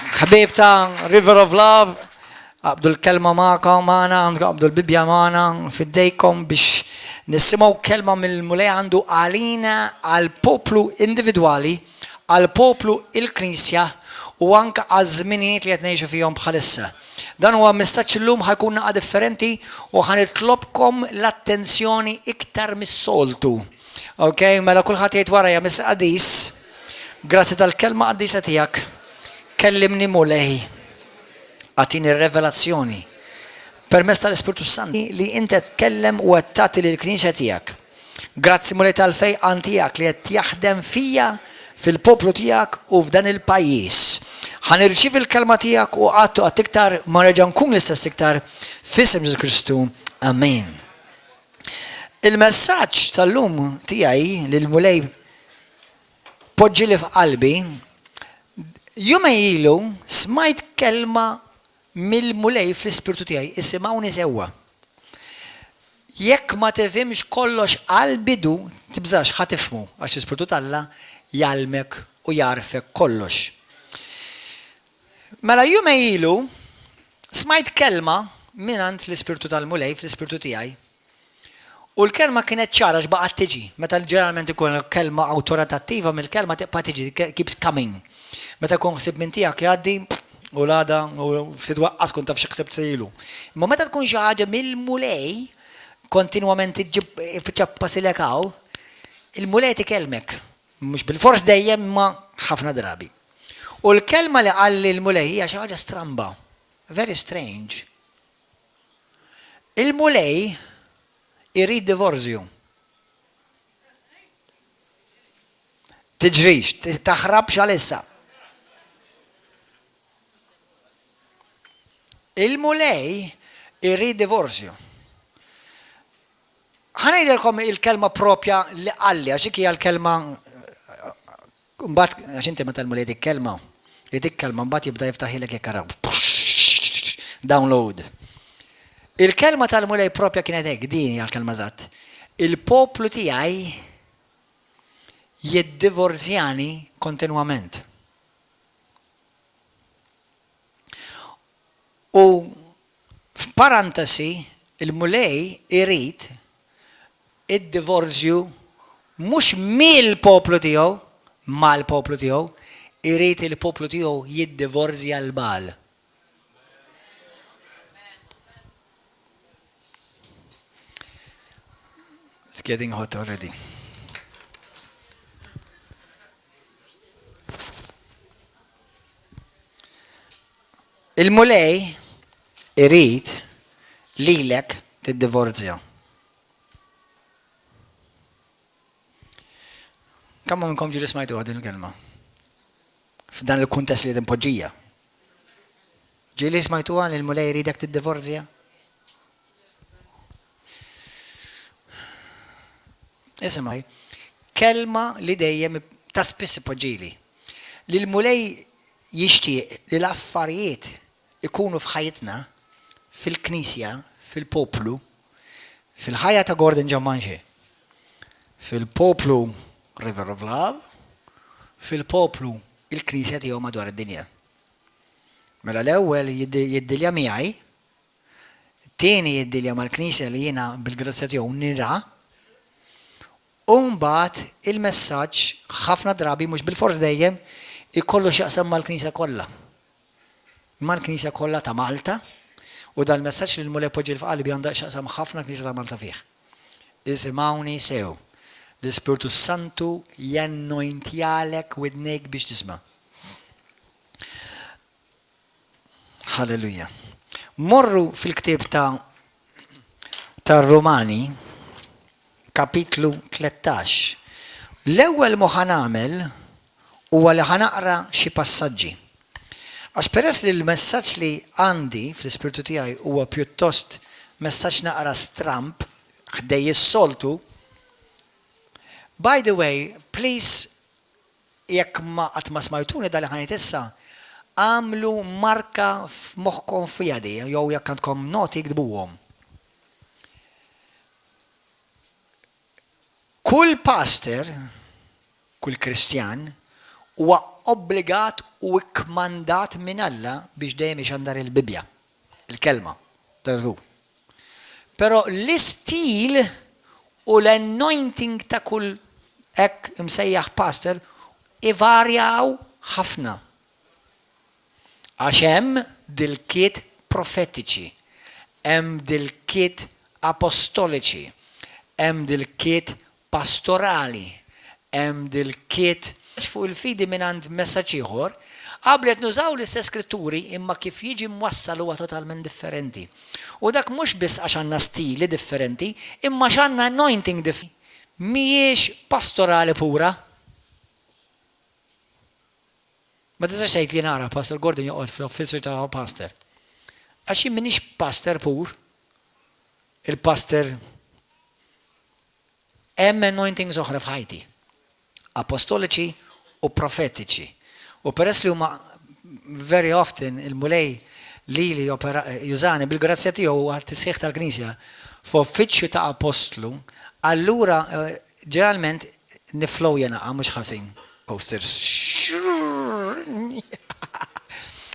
ħbib ta' River of Love, għabdu l-kelma maħna, għabdu l-bibja maħna fiddejkom biex nisimaw kelma mill-mulej għandu għalina għal-poplu individuali, għal-poplu il-Knisja u anka għazminiet li għetnejxu fijom bħalissa. Dan huwa messaġġ illum ħajkun naqa differenti u ħanitlobkom l-attenzjoni iktar mis-soltu. Ok, mela kulħadd jgħid warajja Miss Qadis, grazzi tal-kelma Qadisa tiegħek. Kellimni mulej, għatini revelazzjoni permezz tal-Ispiritu Santi li inti tkellem u għattati li l-Knisja tiegħek. Grazzi mulej tal-fejqan tiegħek li qed jaħdem fija fil-poplu tiegħek u f'dan il-pajjiż. Ħanirċiv il-kelma tiegħek u għattu iktar ma reġa' nkun l-istess iktar f'isem Ġesu Kristu. Amen. Il-messaġġ tal-lum tiegħi lil mulej poġġi li f'qalbi. Juma ilu smajt kelma mill-mulej fl-ispirtu tiegħi, isimgħuni sewwa. Jekk ma tifhimx kollox għal-bidu, tibżax ħatifhmu għax l-Ispiritu Alla jgħalmek u jarfek kollox. Mela juma ilu smajt kelma minant l-Ispiritu tal-mulej fl-ispirtu tiegħi. U l-kelma kienet ċara x'baqgħet tiġi. Meta ġeneralment ikun kelma awtoritattiva mill-kelma tibqa' tiġi, keeps coming. Meta kun ħsib minn tiegħek jgħaddi u l-għada u titwaqqas kun taf x'ħseb sejlu. Imma meta tkun xi ħaġa mill-mulej kontinwament iċċappa silekaw, il-mulej tikelmek. Mhux bil-fors dejjem ma ħafna drabi. U l-kelma li qalli l-mulej hija xi ħaġa stramba. Very strange. Il-mulej irid divorzju. Tiġrix, taħrabx għalissa. Il-mulej irid divorzju. Ħanajdilkom il-kelma propja li qalli, għax hija l-kelma mbagħad għax inti meta l-mulej dik kelma, mbagħad jibda jiftaħilek jekk araw. Download. Il-kelma tal-mulej propja kienet hekk, din hija l-kelma żatt. Il-poplu tiegħi jiddivorzjani kontinwament. U f'parantesi il-mulej irid id-divorzju mhux mill-poplu tiegħu, mal-poplu tiegħu, irid il-poplu tiegħu jiddivorzja l-Baal. It's getting hot already. Il-mulej irid lilek tiddivorzja. Kemm minnkom ġieli smajtu din il-kelma? F'dan il-kuntest li timpoġġija. Ġieli smajtuha li l-mulej iridek tiddivorzja? Isimgħi, kelma li dejjem ta' spiss ipoġġieli. Li l-mulej jixtieq li l-affarijiet ikunu f'ħajtna, fil-Knisja, fil-poplu, fil-ħajja ta' Gordon Ġammanġi, fil-poplu River of Love, fil-poplu il-Knisja tiegħu madwar id-dinja. Mela l-ewwel jiddilja miegħi, it-tieni jiddilja mal-Knisja li jiena bil-grazzja tiegħu nira, u mbagħad il-messaġġ ħafna drabi mhux bil-fors dejjem ikollu x'jaqsam mal-Knisja kollha. Mal-Knisja kollha ta' Malta u dan il-messaġġ li l-mulej poġġi f'qalbi għandha x'jaqsam ħafna Knisja ta' Malta fih. Isimgħuni sew. L-Ispiritu Santu jannointjalek widnejk biex tisma'. Halleluja. Morru fil-ktieb ta' Romani kapitlu 13. L-ewwel mu ħanamel huwa li ħanaqra xi passaġġi. Għax peress li l-messaġġ li għandi fl-ispirtu tiegħi huwa pjuttost messaġġ naqra stramp ħdej is-soltu. By the way, please jekk ma qatt ma smajtuni dal ħanit issa, għamlu marka f'moħħkom fija di, jew jekk għandkom noti ktbuhom. Kull pastor, kull Kristjan huwa obbligat u kmandat minn Alla biex dejjem ixandar il-Bibja, il-kelma. Però l-istil u l-anointing ta' kull hekk imsejjaħ pastor ivarjaw ħafna. Għax hemm dil-kiet profetiċi, hemm dil-kiet apostoliċi, hemm dil-kiet pastorali, hemm dil-kiet fuq il-fidi minn għand messaġġ ieħor, qablet nużaw l-istess skritturi imma kif jiġi mwassal huwa totalment differenti. U dak mhux biss għax għandna stili differenti, imma x'għandna anointing differenti. Mhijiex pastorali pura. Ma tistax tgħid li nara Pastor Gordon joqgħod fl-uffiċċju ta' pastor. Għax jien m'iniex pastor pur. Il-pastor hemm anointings oħra f'ħajti. Apostoliċi u profetiċi. U peress li huma very often il-mulej li jużani bil-grazzja tiegħu għat tisħiħ tal-Knisja f'uffiċċju ta' apostlu, allura ġeneralment niflow jenaqa mhux ħasin coasters.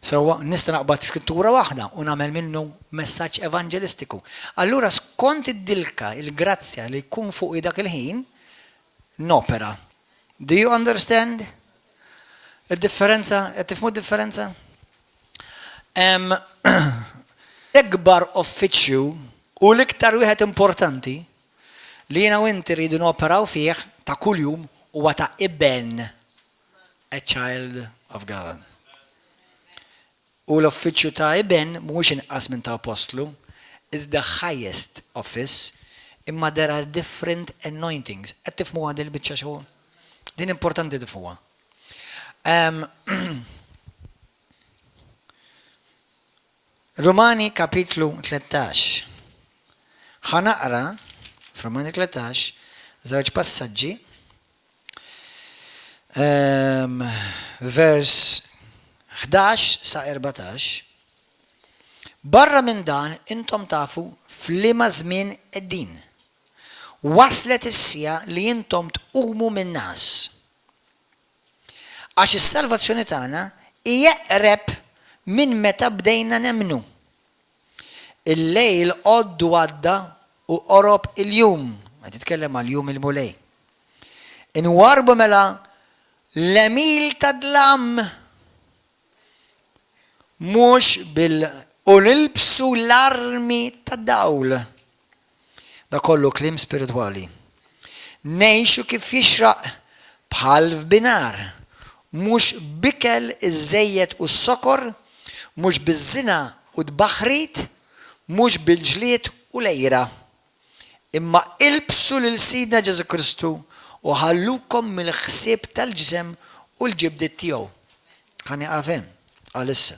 So nista' naqbad skrittura waħda u nagħmel minnu messaġġ evanġelistiku. Allura skont id-dilka, il-grazzja li jkun fuq dak il-ħin nopera. Do you understand? Il-differenza, tifmu differenza? L-ekbar uffiċċju u l-iktar wieħed importanti li jiena u inti rridu noperaw fih ta' kuljum huwa ta' iben, a child of God. U l-uffiċċju ta' iben mhux inqas minn ta' apostlu, is the highest office, imma there are different anointings. Qed tifhmuha din il-biċċa xogħol? Din importanti tifhmuha. Romani kapitlu 13. Ħanaqra f'Romani 13 żewġ passaġġi. Vers 11 sa 14. Barra minn dan intom tafu f'liema żmien qegħdin. Waslet is-sija li intom tqumu min-nas. Għax is-salvazzjoni tagħna hija qreb minn meta bdejna nemmnu. Il-lejl għoddu għadda u qorob il-jum, ma titkellem għal-jum il-mulej. Inwarbu mela l-emil ta' dlam mhux u nilbsu l-armi ta' dawl. Da kollu klim spiritwali. Nejxu kif jixraq bħal f'binar. Mhux bikel iż-żejjed u s-sokor, mhux biż-żina u d-baħrit, mhux bil-ġlied u lejra. Imma ilbsu lil Sidna Ġesu Kristu u ħallukom mill-ħsieb tal-ġisem u l-ġibdiet tiegħu. Ħani għafem għalissa.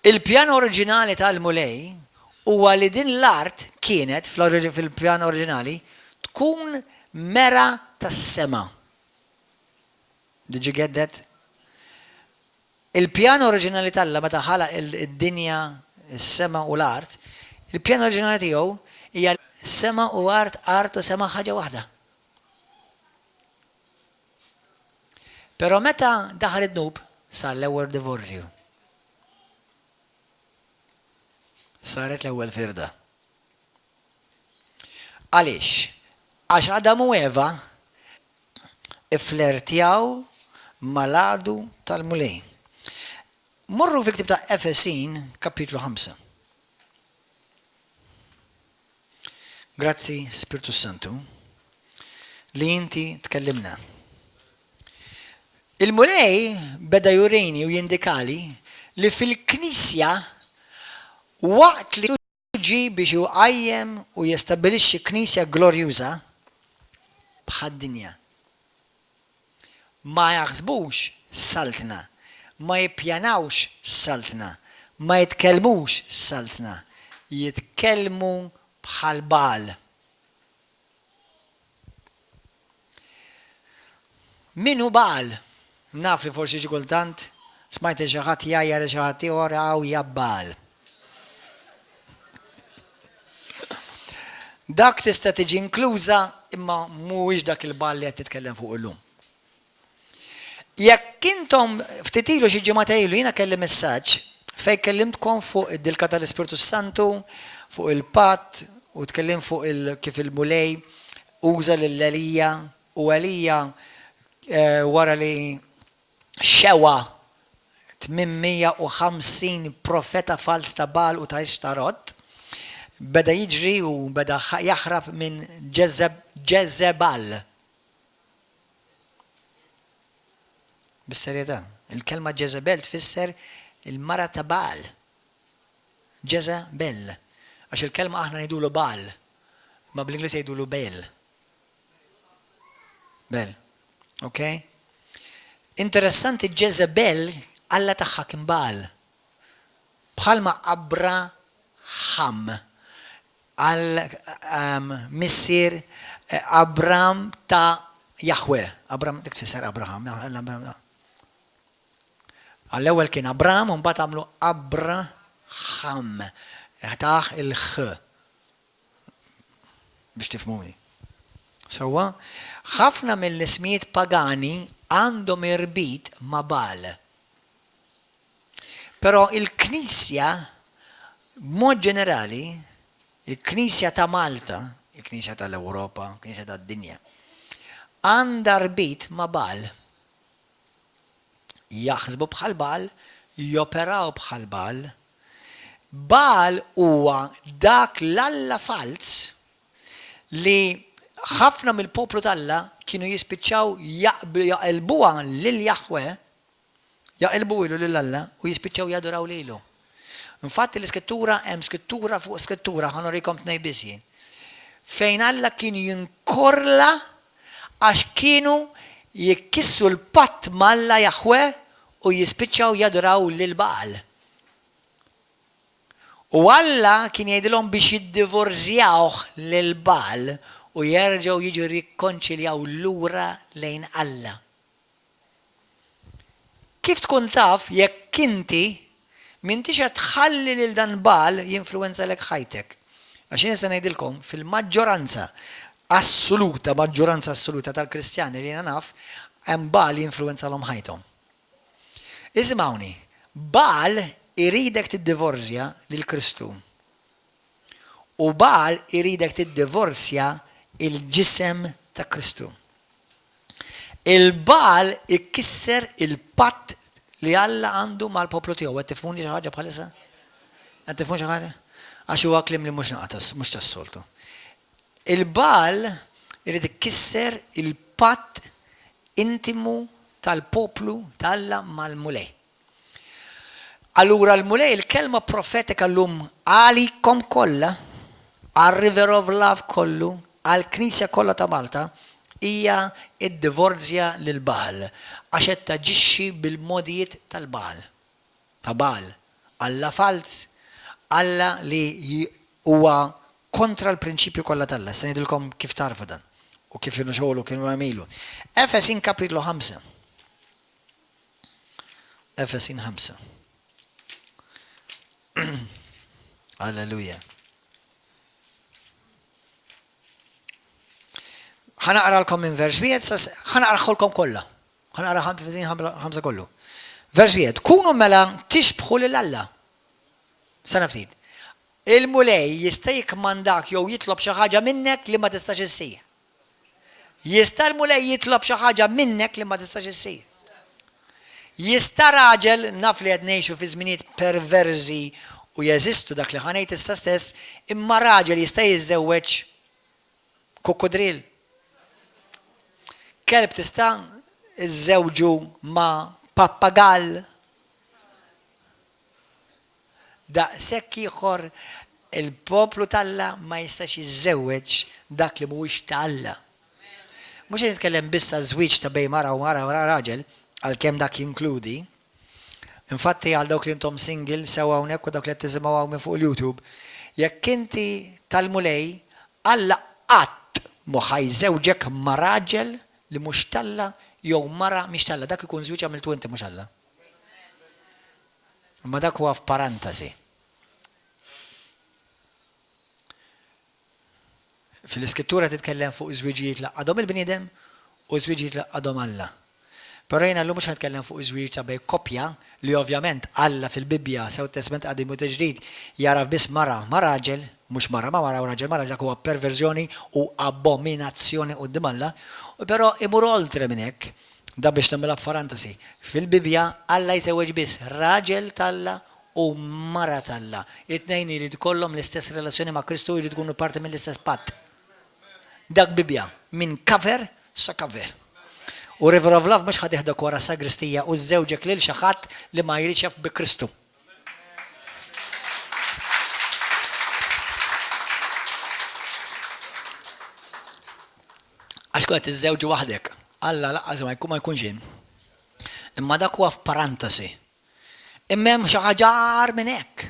Il-pjan oriġinali tal-mulej huwa li din l-art kienet fil-pjan oriġinali tkun mera tas-sema. Did you get that? Il-pjan oriġinali tal-la meta ħalaq id-dinja, is-sema u l-art, il-pjan oriġinali tiegħu hija sema u art u sema ħaġa waħda. Però meta daħal id-nub sar l-ewwel divorzju. Saret l-ewwel firda. Għaliex? Għax Adam u Eva iflertjaw mal-għadu tal-mulej. Morru fi ktib ta' Efesin, kapitlu 5. Grazzi, Spiritu Santu, li inti tkellimna. Il-mulej beda jurini u jindikali li fil-Knisja waqt li tuġi biex juqajjem u jestabilixxi Knisja glorjuża bħad-dinja. Ma jaħsbux saltna, ma jippjanawx saltna, ma jitkellmux saltna, jitkellmu bħal Baal. Minu Baal? Naf li forsi xi kultant smajt xi ħadd jgħajjar xi ħadd ieħor ja Baal. Dak tista' tiġi inkluża imma mhuwiex dak il-Baal li qed titkellem fuq illum. Jekk intom ftit ilu xi ġimgħa ilu jiena kelli messaġġ fejn kellimtkom fuq id-dilka tal-Ispirtu Santu, fuq il-patt u tkellim fuq kif il-mulej uża lil-Elija u Elija wara li xewa 850 profeta fals ta' Baal u ta' Ishtarot beda jiġri u beda jaħrab minn Jezebel. Bis-serjetà, il-kelma Jezebel tfisser il-mara ta' Baal. Jezebel. Għax il-kelma aħna ngħidulu Baal, ma bl-Ingliż jgħidulu Bel. Bel. Okay? Interessanti Jezebel alla tagħha kien Baal. Bħalma Abraham għal missier Abram ta' Yahweh. Abram dik tfisser Abraham. Għall-ewwel kien Abram u mbagħad għamlu Abraham. Taħ il-ħ biex tifhmuni. Sewwa, ħafna mill-ismijiet pagani għandhom irbit ma' Baal. Però il-Knisja b'mod ġenerali, il-Knisja ta' Malta, il-Knisja tal-Ewropa, il-Knisja tad-dinja, għandha rbit ma' Baal. Jaħsbu bħal Baal, joperaw bħal Baal. Baal huwa dak l-alla fals li ħafna mill-poplu tal-Alla kienu jispiċċaw jaqilbuha lil Jahweh, jaqilbu ilu lil Alla u jispiċċaw jadoraw lilu. Infatti l-iskrittura hemm skrittura fuq skrittura ħanurikom tnej biss jien. Fejn Alla kienu jinkorla għax kienu jikkissu l-patt malla Jahweh u jispiċċaw jadoraw lil Baal. U Alla kien jgħidilhom biex jiddivorzjawh lil Baal u jerġgħu jiġu rikkonċiljaw lura lejn Alla. Kif tkun taf jekk inti m'intix qed tħalli lil dan Baal jinfluwenza lek ħajtek? Għax nista' ngħidilkom fil-maġġoranza assoluta tal-Kristjani li jiena naf hemm Baal jinfluwenzalhom ħajthom. Ismawni, Baal iridek tiddivorzja lil Kristu. U Baal iridek tiddivorzja il-ġisem ta' Kristu. Il-Baal ikkisser il-patt li Alla għandu mal-poplu tiegħu. Qed tifhmuni xi ħaġa bħalissa? Qed tifhmu xi ħaġa? Għax huwa kliem li mhux naqtas, mhux tas-soltu. Il-Baal irid ikkisser il-patt intimu tal-poplu tal-Alla mal-mulej. Allura l-mulej il-kelma profetika llum għalikom kollha, għal-River of Love kollu, għal-Knisja kollha ta' Malta, hija id-divorzja lil Baal għax qed taġixxi bil-modijiet tal-Baal. Ta' Baal, Alla fals, Alla li huwa kontra l-prinċipju kollha tal-Alla. Se ngħidilkom kif tarfu dan u kif inxogħlu kienu għamilu. Efesin kapitlu 5. Efesin 5. Alleluja. ħanaqralkom minn vers wieħed, ħanaqraħolkom kollha. Ħanaqra 5 kollu. Vers wieħed, kunu mela tixbħu lil Alla. Sa nafsit. Il-mulej jista' jikmandak jew jitlob xi ħaġa minnek li ma tistax issir. Jista' l-mulej jitlob xi ħaġa minnek li ma tistax issir. Jista' raġel naf li qed ngħixu fi żminijiet perverżi u jeżistu dak li ħanejt issa stess, imma raġel jista' jiżżewweġ kokkodril. Kelb tista' iżżewġu ma' pappagall. Daqshekk ieħor il-poplu tal-Alla ma jistax jiżżewweġ dak li mhuwiex ta' Alla. Mhux qed nitkellem biss żwieġ ta' bejn mara u raġel, għalkemm dak jinkludi. Infatti għal dawk li intom single sewa hawnhekk u dawk li qed tisimgħu minn fuq il-YouTube, jekk inti tal-mulej Alla qatt mu ħajżewġek ma' raġel li mhux tal-Alla jew mara mhix tal-Alla, dak ikun żwieġ għamiltu inti mhux Alla. Imma dak huwa f'parantasi. Fil-iskrittura titkellem fuq żwieġijiet li għadhom il-bniedem u żwieġijiet li għadhom Alla. Pero jena l-lum mux ħatkellem fuq iżwieġ ta' bej koppja li ovvjament Alla fil-Bibbja sew testament qadim u teġdid jaraf biss mara ma' raġel, mhux mara ma' mara u raġel ma' raġel huwa perverżjoni u abominazzjoni quddiem Alla, però imur oltre minn hekk, da biex nagħmilha b'farantasi. Fil-Bibbja Alla jsewweġ biss raġel talla u mara talla. It-tnejn irid kollhom l-istess relazzjoni ma' Kristu, jrid tkunu parti mill-istess patt. Dak Bibbja minn kaver sa kaver. U River of Love mux ħad iħdok wara sagristija u żewġek lil xi ħadd li ma jridx jaf bi Kristu. Għax kont iżżewġu waħdek, Alla laqqas ma jkunx hemm. Imma dak huwa f'parantasi. Imma hemm xi ħaġa minn hekk.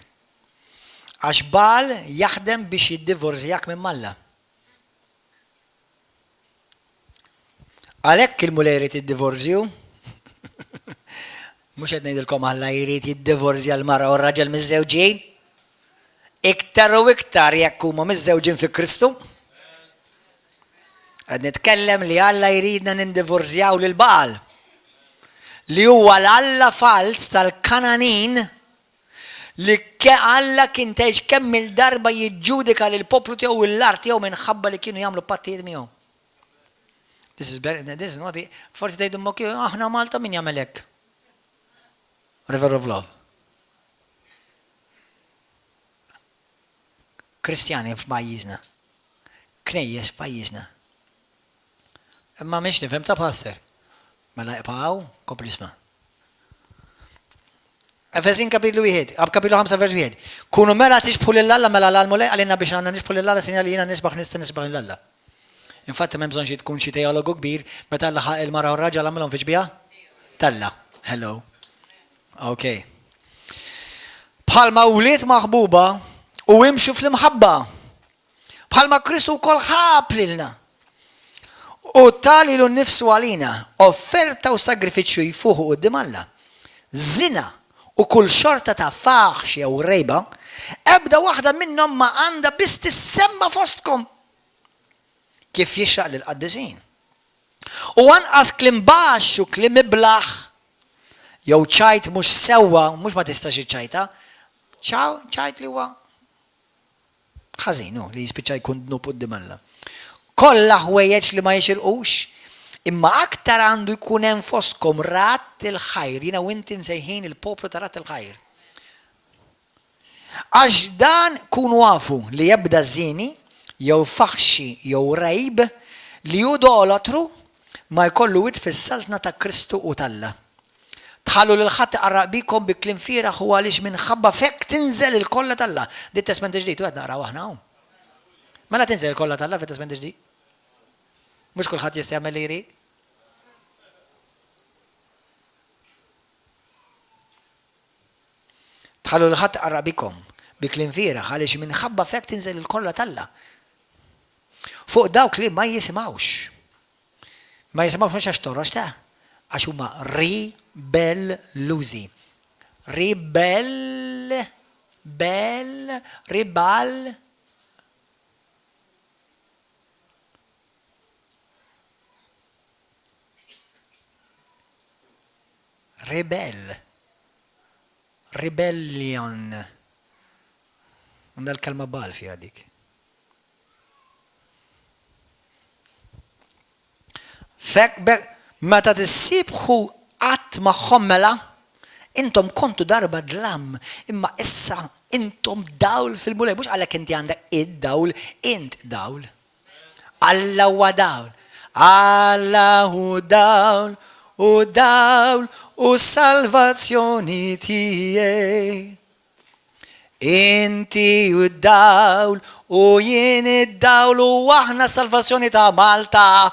Għax bal jaħdem biex jiddivorzjak minn Malla. Għalhekk il-mulej jrid jiddivorzju. Mhux qed ngħidilkom Alla jrid jiddivorzja l-mara u r-raġel miż-żewġin. Iktar u iktar jekk huma miż-żewġin fi Kristu. Qed nitkellem li Alla jridna nindivorzjaw lil Baal. Li huwa l-Alla fals tal-Kananin li Alla kien tgħix kemm il-darba jiġġudika lil poplu tiegħu u l-art tiegħu minħabba li kienu jagħmlu pattijiet miegħu. This is not it. Forsi tgħidu mokki, aħna Malta min jagħmel hekk. River of Love. Kristjani f'pajjiżna. Knejjes f'pajjiżna. Imma mhix nifhem ta' pastor. Mela iqgħu kompli isma'. Efesin kapitlu 1, kapitlu 5 vers 1. Kunu mela tixbħu lil Alla mela l-almulej għalina biex għandna nixbħu lil Alla sinjali jiena nisbaħ lil Alla. Infatti m'hemm bżonn xi tkun xi teologu kbir meta Alla ħaq il-mara u r-raġel għamilhom fi ġbija? Talla. Hello. Okay. Bħalma wliet maħbuba u imxu fl-imħabba. Bħalma Kristu wkoll ħab lilna. U tali l-nifsu għalina offerta u sagrifiċċju jfuħu quddiem Alla. Zina u kull xorta ta' faħxja u rejba ebda waħda minnhom ma għandha biss tissemma fostkom. Kif jixraq lil-qaddisin. U anqas klim baxx u klim iblaħ jew ċajt mhux sewwa, mhux ma tistax iċċajta, ċajt li huwa ħażin li jispiċċa jkun dnub quddiem Alla. Kollha ħwejjeġ li ma jixirqux, imma aktar għandu jkun hemm fostkom rat il-ħajr, jiena u inti msejħin il-poplu ta' rat il-ħajr. Għax dan kunu għafu li jebda żieni jew faħxi jew rejb li idolatru ma jkollu wid fis-saltna ta' Kristu u talla. Tħallu lil ħadd iqarraq bikom bi kliem fieraħ u għaliex minħabba fek tinżel il-kollha talla. Dit testament ġdid u qed naqraw aħna hawn. Mela tinżel il-kollha talla fit-testament ġdid? Mhux kulħadd jista' jagħmel li jrid? Tħallu lil ħadd iqarraq bikom bi kliem fieraħ għaliex minħabba fek tinżel il-kollha talla. Fuq dawk li ma jisimawx. Ma jisimawx mhux għax torrox ta' għax huma ribellużi. Rebellion. Għandha l-kelma bal fiha dik. Meta tissibħu qatt magħhom mela, intom kontu darba dlam, imma issa intom dawl fil-mulej, mhux għalhekk inti għandek id-dawl, int dawl. Alla huwa dawl. Alla hu dawl u salvazzjoni tiegħi. Inti u dawl u jien id-dawl u aħna salvazzjoni ta' Malta.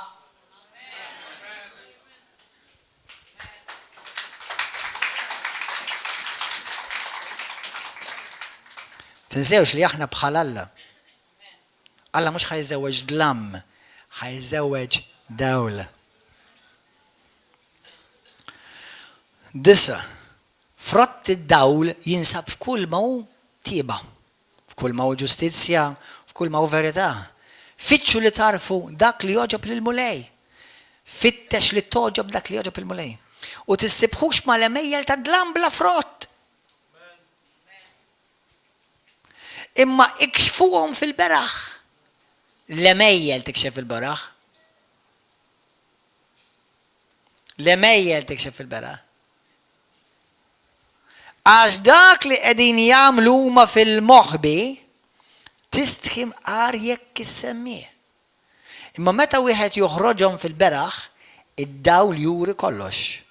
Tinsewx li aħna bħal Alla. Alla mhux ħajżewweġ dlam, ħajżewweġ dawl. Disa, frott id-dawl jinsab f'kull ma hu tieba, f'kull ma hu ġustizzja, f'kull ma hu verità. Fittxu li tarfu dak li joġob lil mulej. Fittex li toġob dak li joġob il-mulej. u tissibħux mal-emejjel ta' dlam bla frott. Imma ikxfuhom fil-beraħ. L-emejjel tikxef fil-beraħ. L-emejjel tikxef fil-beraħ. Għax dak li qegħdin jagħmlu huma fil-moħħbi tistħim qar jekk issemmih. Imma meta wieħed joħroġhom fil-beraħ, id-dawl juri kollox.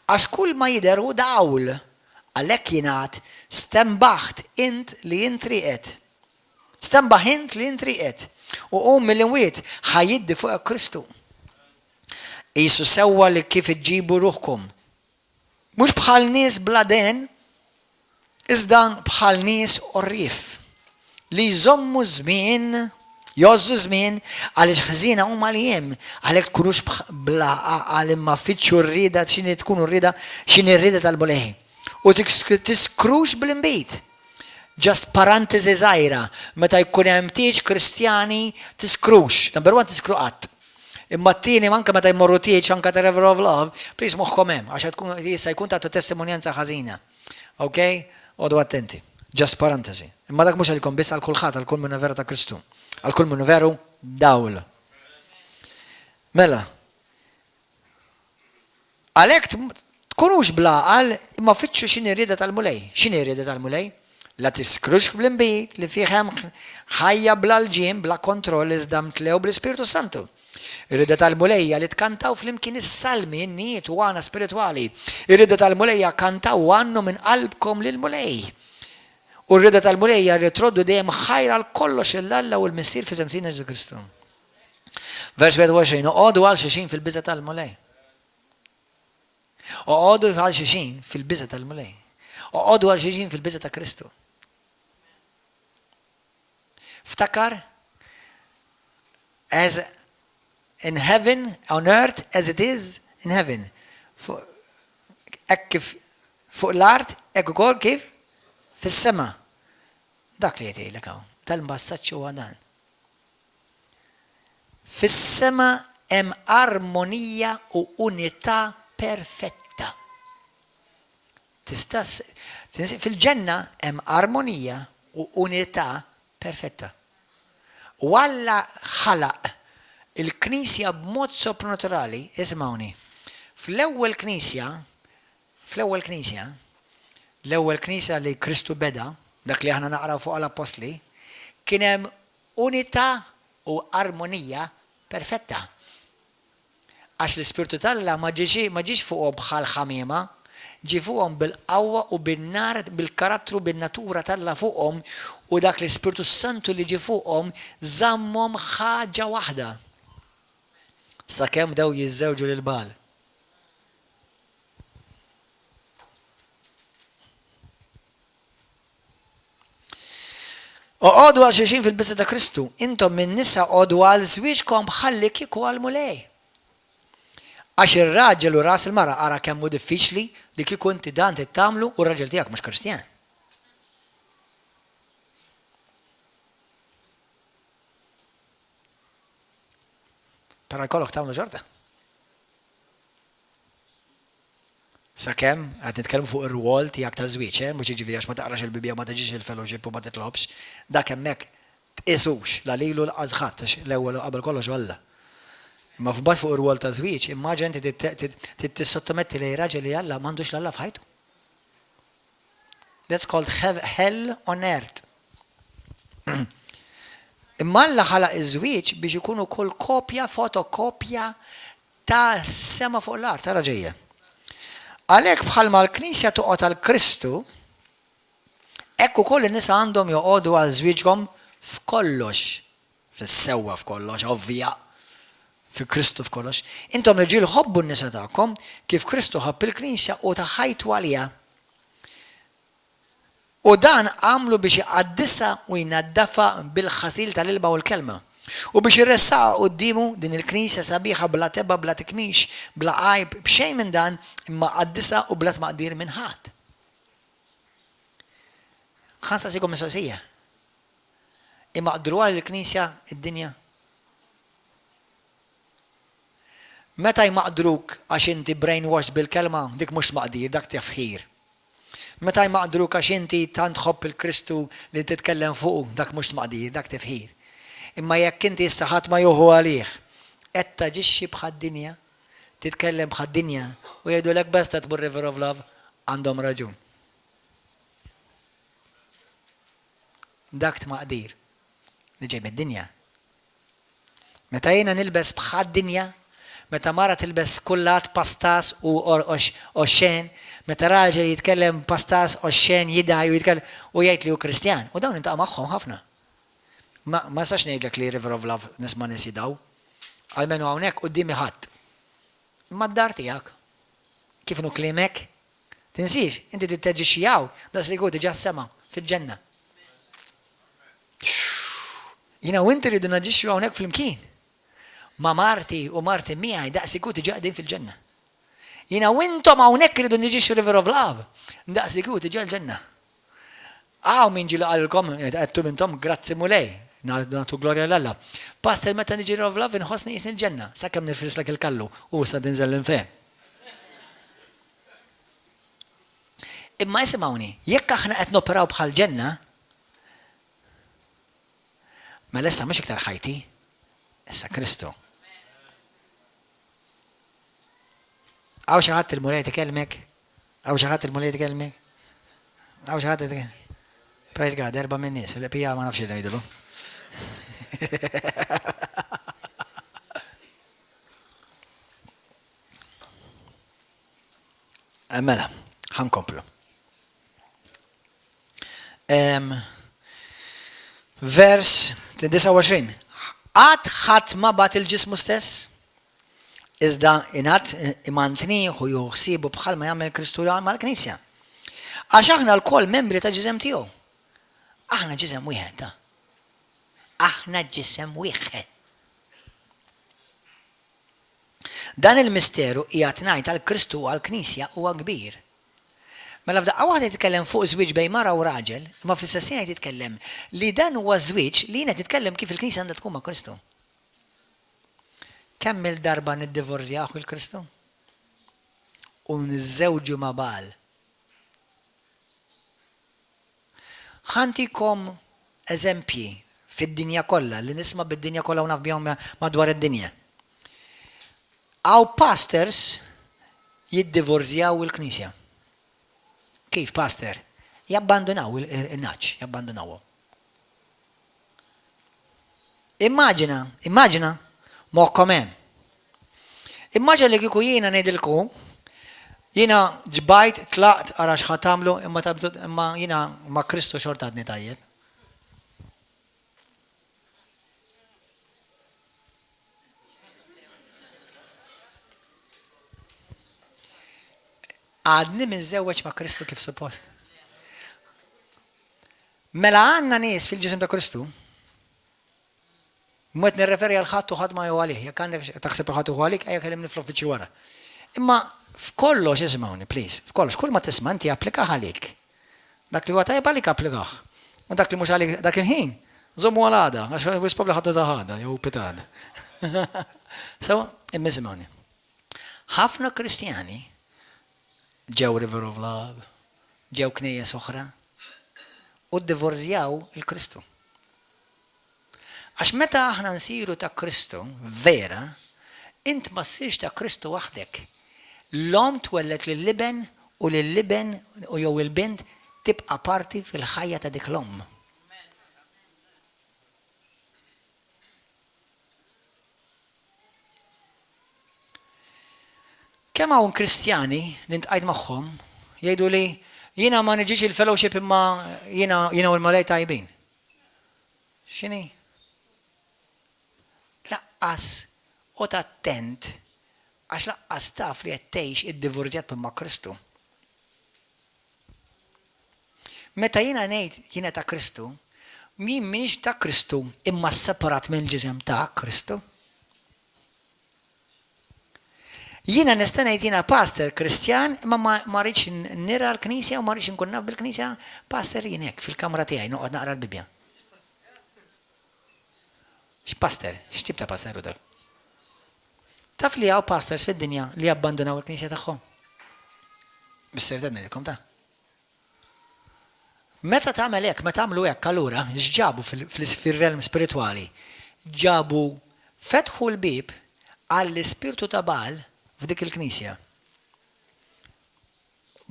Għax kull ma jidher hu dawl. Għalhekk jingħad stembaħt int li intriqet. Stembaħ int li intriqet. U qum mill-imwiet ħajjiddi fuq Kristu. Qisu sewwa li kif iġġibu ruħkom. Mhux bħal nies bla den, iżda bħal nies orrif li jżommu żmien, jozzu żmien għaliex ħżiena huma li hemm, għalhekk tkunux bla għal imma fitxu rrieda x'inhi tkun rrieda x'inhi rrieda tal-bulej. U tiskrux bil-imbit. Just parentesi żgħira, meta jkun hemm tieġ Kristjani tiskrux. Number one tiskru qatt. Imma t-tieni manka meta jmorru tieġ anke ta' River of Love, pris moħħkom hemm għax tkun jista' jkun tagħtu testimonjanza ħażina. Okay? Odu attenti. Just parentesi. Imma dak mhux għalikom biss għal kulħadd għal kull minnu veru ta' Kristu. Għal kull minnu veru dawl. Mela. Għalhekk tkunux blaqal imma fitxu x'inhi rieda tal-mulej. X'inhi rieda tal-mulej? La tiskrux bl-imbit li fih hemm ħajja bla l-ġiem, bla kontroll iżda mtlew bl-Ispiritu Santu. Ir-rieda tal-mulejja li tkantaw flimkien is-salmi, n-niet u għana spiritwali. Ir-rieda tal-mulejja kantaw għannu minn qalbkom lil-mulej. U r-rieda tal-mulejja ritroddu dejjem ħajra l kollox il-Alla u l-missier fi sensina Ġesu Kristu. Vers 21, uqgħodu għal xulxin fil-biża tal-mulej. Uqgħodu għal xulxin fil-biża tal-mulej. Uqgħodu għal xulxin fil-biża ta' Kristu. Ftakar, as in heaven, on earth, as it is in heaven. Ek kif fuq l-art, ek ukoll kif fis-sema. Dak li jgħidilek hawn, tal-messaġġ huwa dan. Fis-sema hemm armonija u unità perfetta. Fil-ġenna hemm armonija u unità perfetta. U Alla ħalaq il-Knisja b'mod soprannaturali, ismawni. Fl-ewwel Knisja li Kristu beda, dak li aħna naqraw fuq l-Apostli, kien hemm unità u armonija perfetta. Għax l-Ispirtu tal-Alla ma ġiex fuqhom bħal ħamiema, ġi fuqhom bil-qawwa u bin-nar, bil-karattru, bin-natura tal-Alla fuqhom u dak l-Ispirtu Santu li ġi fuqhom żammhom ħaġa waħda. Sakemm daw jiżżewġu lil-bal. Uqgħodu għal xulxin fil-biża ta' Kristu, intom min-nisa uqgħodu għal żwieġkom bħalli kieku għal mulej. Għax ir-raġel u ras il-mara ara kemm hu diffiċli li kieku inti dan tagħmlu u r-raġel tiegħek mhux Kristjan. Però jkollok tagħmlu ġorda. Sakemm qed nitkellmu fuq ir-rwol tiegħek ta' żwieġ, mhux jiġifieri għax ma taqrax il-Bibja ma tiġix il-fellowship u ma titlobx, dak hemmhekk tqisux la lilu l ħadd l-ewwel qabel kollox Alla. Imma f'mbagħad fuq ir-rwol ta' żwieġ, immaġin tissottometti lejn raġel li Alla m'għandux l-Alla f'ħajtu. That's called hell on earth. Imma Alla ħalaq iż-żwieġ biex ikunu kull kopja, fotokopja ta' sema fuq l-art, tara ġejja. Għalhekk bħalma l-Knisja toqgħod għal Kristu, hekk ukoll in-nisa għandhom joqogħdu għal żwieġhom f'kollox, fis-sewwa f'kollox, ovvja, fi Kristu f'kollox. Intom irġiel ħobbu n-nisa tagħkom kif Kristu ħabb il-Knisja u taħajtu għaliha. U dan għamlu biex iqaddisha u jnaddafha bil-ħasil tal-ilba u l-kelma. U biex irressaha qudiemu din il-Knisja sabiħa bla tebba, bla tikmix, bla għajb, b'xejn minn dan imma qaddisha u bla tmaqdir minn ħadd. Ħansaqsikom mistoqsija. Imma qdruha l-Knisja id-dinja? Meta jmaqdruk għax inti brainwashed bil-kelma, dik mhux maqdir, dak tefħir. Meta jmaqdruk għax inti tant tħobb il-Kristu li titkellem fuq, dak mhux maqdir, dak tefħir. Imma jekk inti issa ħadd ma juhu għalih, qed taġixxi bħad-dinja, titkellem bħad-dinja u jgħidulek bes ta tmur River of Love, għandhom raġun. Dak tmaqdir li ġej mid-dinja. Meta jiena nilbes bħad-dinja, meta mara tilbes kullat pastas u oxxen, meta raġel jitkellem pastas oxxen jidaj u jitkellem u jgħid li hu Kristjan. U dawn intaqa' magħhom ħafna. Ma sax ngħidlek li River of Love nisma' nies jidaw. Almenu hawnhekk qudiemi ħadd. Imma d-dar tiegħek. Kif inhu kliemek? Tinsix, inti titteġġixxijaw daqs li jkun diġà sema fil-ġenna. Jiena u inti rridu naġixxu hawnhekk flimkien. Ma marti u marti miegħi daqsiku tiġi qegħdin fil-ġenna. Jiena u intom hawnhekk iridu niġixxu River of Love, daqsiku tiġi l-ġenna. Min ġi laqalkom qedtu intom grazzi mulej, nagħtu glorja l-Alla. Pastor meta niġi River of Love inħossni qisni l-ġenna, sakemm nifrislek il-kallu u sa tinżel l-infern. Imma isimgħuni, jekk aħna qed noperaw bħal ġenna, mela issa mhux iktar ħajti, issa Kristu. Għaw xaħat il-mulej tikelmek? Għaw xaħat il-mulej tikelmek? Għaw xaħat il-mulej? Praise God, 4 minn nies, l-pija ma nafx il-għidulu. Mela, ħankomplu. Vers 29. Għad ħadd ma bat il-ġismu stess, iżda inat imantniħu juħsibu bħal ma jagħmel Kristu mal-Knisja. Għax aħna l-koll membri ta' ġisem tiegħu. Aħna ġisem wieħed. Aħna ġisem wieħed. Dan il-misteru qiegħed ngħid għall-Kristu għall-Knisja huwa kbir. Mela f'daqqa waħda titkellem fuq żwieġ bejn mara u raġel, imma fl-istess ħin titkellem li dan huwa żwieġ li jiena titkellem kif il-Knisja għandha tkun ma' Kristu. Kemm il-darba niddivorzjaw il-Kristu? U niżżewġu ma' Baal. Ħantikom eżempji fid-dinja kollha li nisma' bid-dinja kollha u naf bihom madwar id-dinja. Hawn pastors jiddivorzjaw il-Knisja. Kif, pastor? Jabbandonaw il-naċ, jabbandonawhom. Immaġina, moħkom hemm. Immaġina li kieku jiena ngħidilkom, jiena ġbajt, tlaqt ara x'ħad tagħmlu, imma jiena ma' Kristu xorta għadni tajjeb. Għadni miżewweġ ma' Kristu kif suppost. Mela għandna nies fil-ġisem ta' Kristu, mwet nirreferi għal ħadd u ħadd ma jew għalih, jekk għandek taħseb ħadd u għalik, ejja kellimni fl-uffiċċju wara. Imma f'kollox ismawni, please, f'kollox, kull ma tisma' inti applika għalik. Dak li huwa tajjeb għalik applikah. U dak li mhux għalik dak il-ħin, żommu għal għada, għax wispobli ħadd żaħada jew pitada. So, imma ismawni. Ħafna Kristjani ġew River of Love, ġew knejjes oħra u ddivorzjaw il-Kristu. Għax meta aħna nsiru ta' Kristu vera, int ma ssirx ta' Kristu waħdek. L-om twellet lill-liben u lill-liben u jew il-bint tibqa' parti fil-ħajja ta' dik l-om. Kemm hawn Kristjani li ntqajt magħhom jgħidu li jiena ma niġix il-fellowship imma jiena u l-malej tajbin. X'inhi? Laqqas u attent għax laqqas taf li qed tgħix id-divorzjat ma' Kristu. Meta jiena ngħid jiena ta' Kristu, min m'iniex ta' Kristu imma separat mill-ġisem ta' Kristu. Jiena nista' ngħid jiena pastor Kristjan imma ma rridx nira l-Knisja u ma rridx inkun naf bil-Knisja, pastor jien hekk fil-kamra tiegħi noqgħod naqra l-Bibja. X'pastor? X'tip ta' pastor hu dak? Taf li għaw pastors fid-dinja li abbandonaw il-knisja tagħhom. Bis-ser ngħidilkom ta'. Meta tagħmel hekk, meta għamlu hekk allura x'ġabu fir-realm spiritwali? Ġabu fetħu l-bib għall-ispirtu ta' Baal f'dik il-knisja.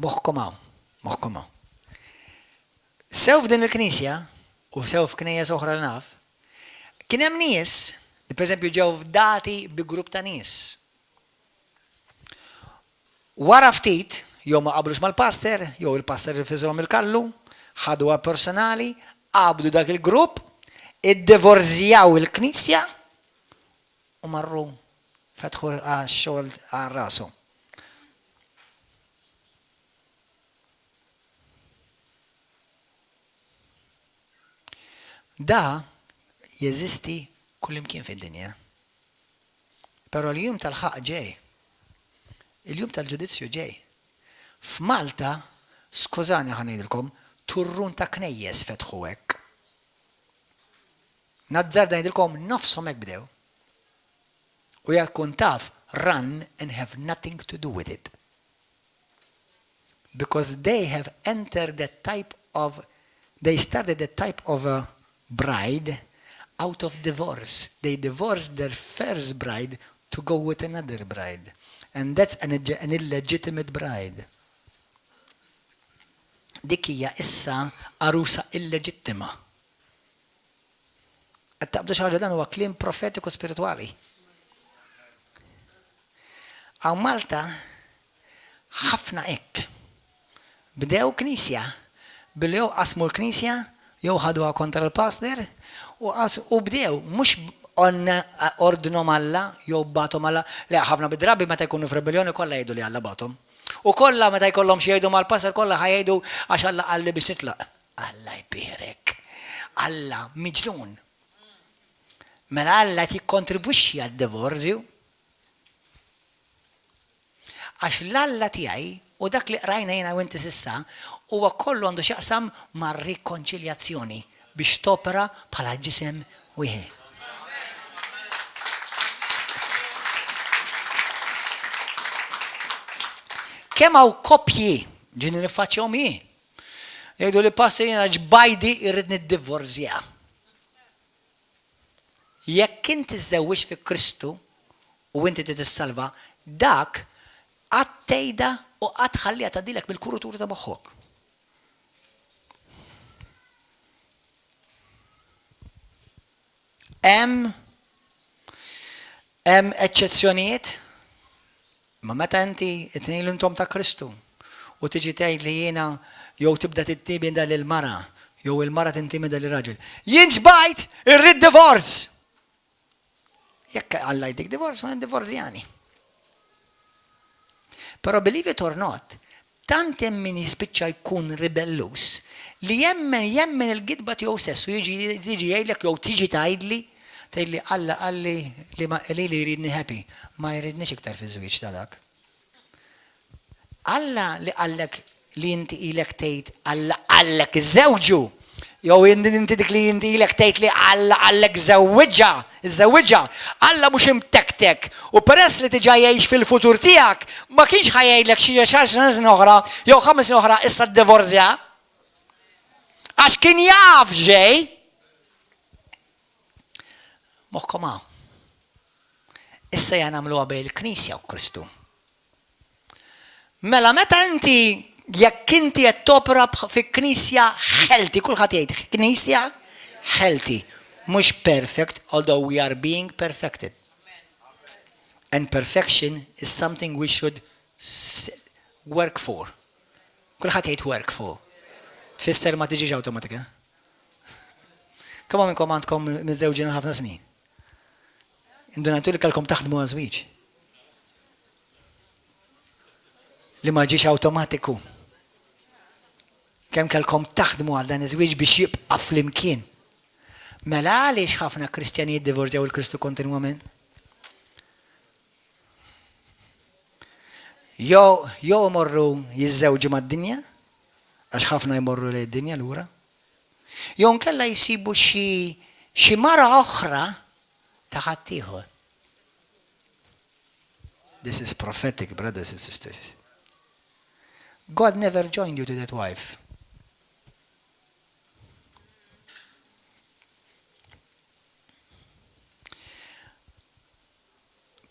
Moħħkom hawn. Sew f'din il-knisja u sew f'knejjes oħra l-naf, kien hemm nies li pereżempju ġew f'dati bi grupp ta' nies. Wara ftit, jew ma qablux mal-pastor, jew il-pastor rifizhom il-kallu, ħaduha personali, qabdu dak il-grupp, iddivorzjaw il-knisja u marru fetħu għax-xogħol għal rasu. Da jeżisti kull imkien fid-dinja. Però l-jum tal-ħaq ġej. Il-jum tal-ġudizzju ġej. F'Malta, skużani ħanejdilkom, turrun ta' knejjes fetħu hekk. Nazzar ngħidilkom nofshom hekk bdew. U jekk kun taf, run and have nothing to do with it. Because they have entered that type of, they started that type of a bride out of divorce. They divorced their first bride to go with another bride. And that's an illegitimate bride. Dik hija issa arusa illegittima. Qed taqbdu xi ħaġa dan huwa kliem profetiku spiritwali. Għaw Malta ħafna hekk. Bdew knisja, billi jew qasmu l-knisja, jew ħaduha kontra l-pastor, u bdew mhux ordnom Alla jew batom Alla. Le ħafna bid-drabi meta jkunu f'rebellioni kollha jgħidu li Alla batom. U kollha meta jkollhom xi jgħidu mal-pastor kollha ħajgħidu għax Alla qalli biex titlaq. Alla jbierek. Alla miġnun. Mela Alla tikkontribwixxi għad-divorzju. Għax l-Alla tiegħi u dak li qrajna jiena u inti s'issa huwa kollu għandu x'jaqsam mar-rikonċiljazzjoni biex topera bħala ġisem wieħed. Kemm hawn koppji ġini nifaċċjhom jien. Jgħidu li passi jiena ġbajdi irrid niddivorzja. Jekk inti żewwix fi Kristu u inti titissalva, dak qatt tgħidha u qatt ħallija tgħaddilek bil-kuruturi ta' moħħok. Hemm eċċezzjonijiet, ma meta inti tnejlu intom ta' Kristu u tiġi tgħid li jiena jew tibda tittimida lil mara jew il-mara tintimida lil raġel. Jien ġbajt irrid divorz. Jekk Alla jdik divorz ma divorzjani. Però believe it or not, tant hemm min jispiċċa jkun ribellus li jemmen il-gidba tiegħu stess u jiġi jgħidlek jew tiġi tgħidli tgħidli Alla qalli li jridni happy, ma jridniex iktar fiż-żwieġ ta' dak. Alla li qallek li inti ilek tgħid Alla qallek iżewġu, jew inti dik li inti ilek tgħid li Alla qallek żewwiġha, Alla mhux imtektek u peress li tiġa jgħix fil-futur tiegħek ma kienx ħajjgħidlek xi snin oħra jew 5 snin oħra issa ddivorzja. Għax kien jaf ġej. Moħħkom hawn. Issa jgħan nagħmluha bejn il-Knisja u Kristu. Mela meta inti jekk inti qed topra fi Knisja healthy, kulħadd jgħid Knisja healthy, mhux perfect, although we are being perfected. And perfection is something we should work for. Kulħadd jgħid work for. Tfisser ma tiġix awtomatika. Kemm minnkom għandkom miżewġin ħafna snin? Indunajtu li kalkom taħdmu għażwieġ. Li ma ġiex awtomatiku. Kemm kalkom taħdmu għal dan iż-żwieġ biex jibqa' flimkien. Mela għaliex ħafna Kristjani jiddivorzjaw il-Kristu kontinwament? Jew imorru jiżżewġu mad-dinja, għax ħafna jmorru lejn id-dinja lura. Jew nkella jsibu xi mara oħra ta' ħadd ieħor. This is prophetic, brothers and sisters. God never joined you to that wife.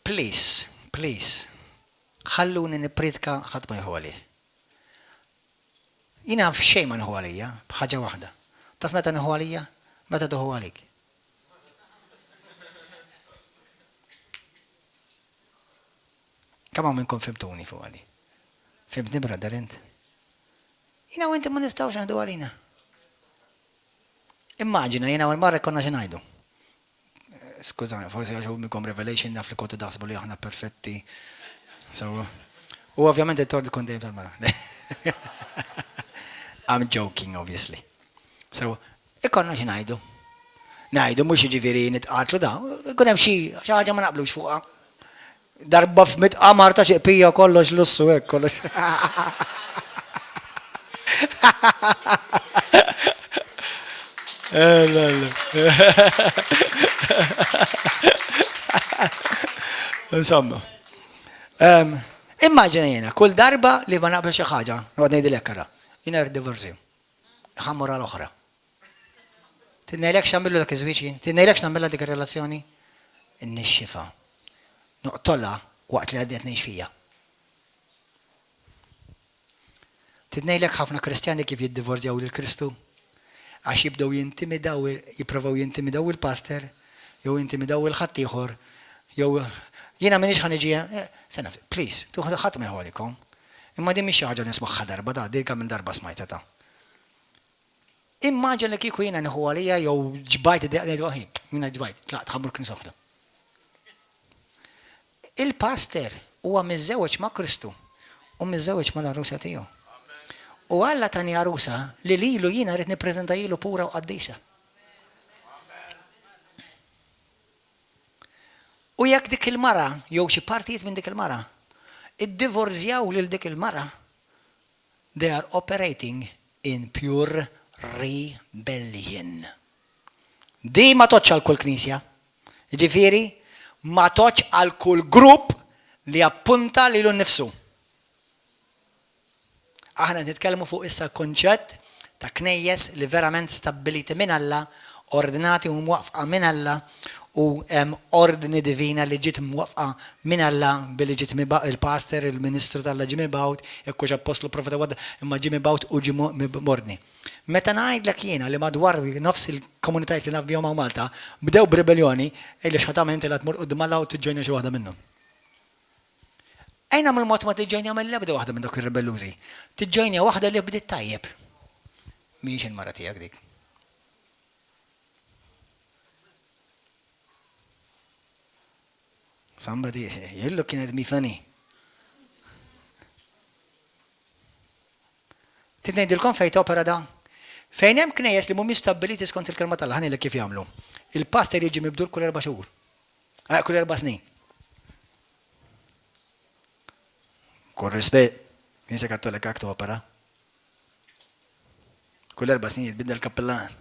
Please. خلوني نبريدك خط ما هو عليه. ينا في شيء ما هو عليا بحاجة واحدة. طف متى هو عليا؟ متى هو عليك؟ كم منكم فهمتوني فوالي؟ فهمتني برادر انت؟ ينا وانت ما نستوعبش ندو علينا. Immagina, jena għal marra konna xinajdu. Skużani, forse għaxu mikom revelation naf li kontu daħsbu li għahna perfetti. U ovvjament il-tord kondem tal-marra. I'm joking, obviously. So, ikkonna xinajdu. Najdu, mux ġiviri nitqatlu da. Kunem xaħġa ma naqblux fuqa. Darba f'mitqa marta ċeqpija kollox lussu, kollox. Insomma, immaġina jena, kull darba li ma naqbel xi ħaġa, għad ngħidilek ara, jiena rdivorzju. Ħammur għal oħra. Tidnejlek x'għamillu dak iż-żwieġ, tidnejlek x'nagħmilha dik ir-relazzjoni? Innixxifa. Noqtolha waqt li għaddiet ngħix fija. Tidnejlek ħafna Kristjani kif jiddivorzjaw lil Kristu? Għax jibdew jipprovaw jintimidaw il-pastor, jew jintimidaw il-ħadd ieħor, jew jiena minix ħaniġija, sena, please, tuħu ħadd ma jħolikom. Imma din mhix xi ħaġa nismaħħa darba da, dirka minn darba smajta ta'. Immaġin li kieku jiena nieħu għalija jew ġbajt id-deqqa jiena ġbajt, tlaqt ħammur kien soħla. Il-pastor huwa miżżewweġ ma' Kristu u miżżewweġ mal-arrusa tiegħu. U Alla tani arusa li lilu jiena rrid nippreżenta ilu pura u qaddisa. U jekk dik il-mara jew xi partijiet minn dik il-mara iddivorzjaw lil dik il-mara, they are operating in pure rebellion. Di ma toċ għal kull knisja. Ġifieri ma toċ għal kull grupp li appunta lilu nnifsu. Aħna nitkellmu fuq issa konċett ta' knejjes li verament stabiliti minn Alla, ordinati u mwaqfa minn Alla u ordni divina li ġiet mwaqfa minn Alla billi ġiet il-pastor, il-ministru tal-Alla ġi mibgħut, jekk hux apostlu profeta wadda imma ġi mibgħut u ġi mordni. Meta ngħidlek jiena li madwar nofs il-komunitajiet li naf bihom Malta bdew b'rebellioni illi x'ħatam inti la tmur quddiem Alla u tiġġojna xi waħda minnhom. Ejna mill-mod ma tiġġojna mill-ebda waħda minn dawk ir-rebellużi. Tiġġojna waħda li bdiet tajjeb. Mhijiex il-mara tiegħek dik. Somebody, you're looking at me funny. Tidnejdilkom fejn opera da? Fejn hemm knejjes li mhumiex stabbiliti skont il-kelma tal-ħani li kif jagħmlu. Il-pastor jiġi mibdur kull 4 xhur. Kull 4 snin. Con rispett, Knisja Kattolika għak opera. Kull 4 snin jitbidel kappellan.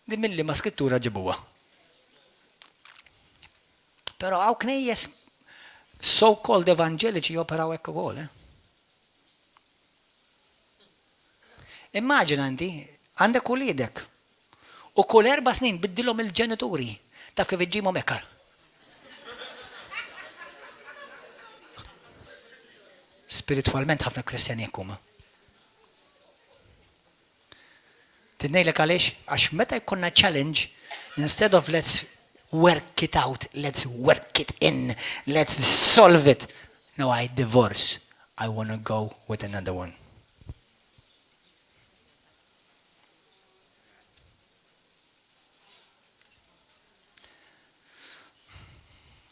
Di milli ma skrittura ġibuha. Però għaw knejjes so-called evangeliċi joperaw hekk ukoll. Immaġina inti għandek uliedek u kull 4 snin biddilhom il-ġenituri taf kif iġġimhom ekkar. Spiritualment ħafna Kristjani huma. Tidnejlek għaliex għax meta jkollna challenge, instead of let's work it out, let's work it in, let's solve it. No, I divorce. I want to go with another one.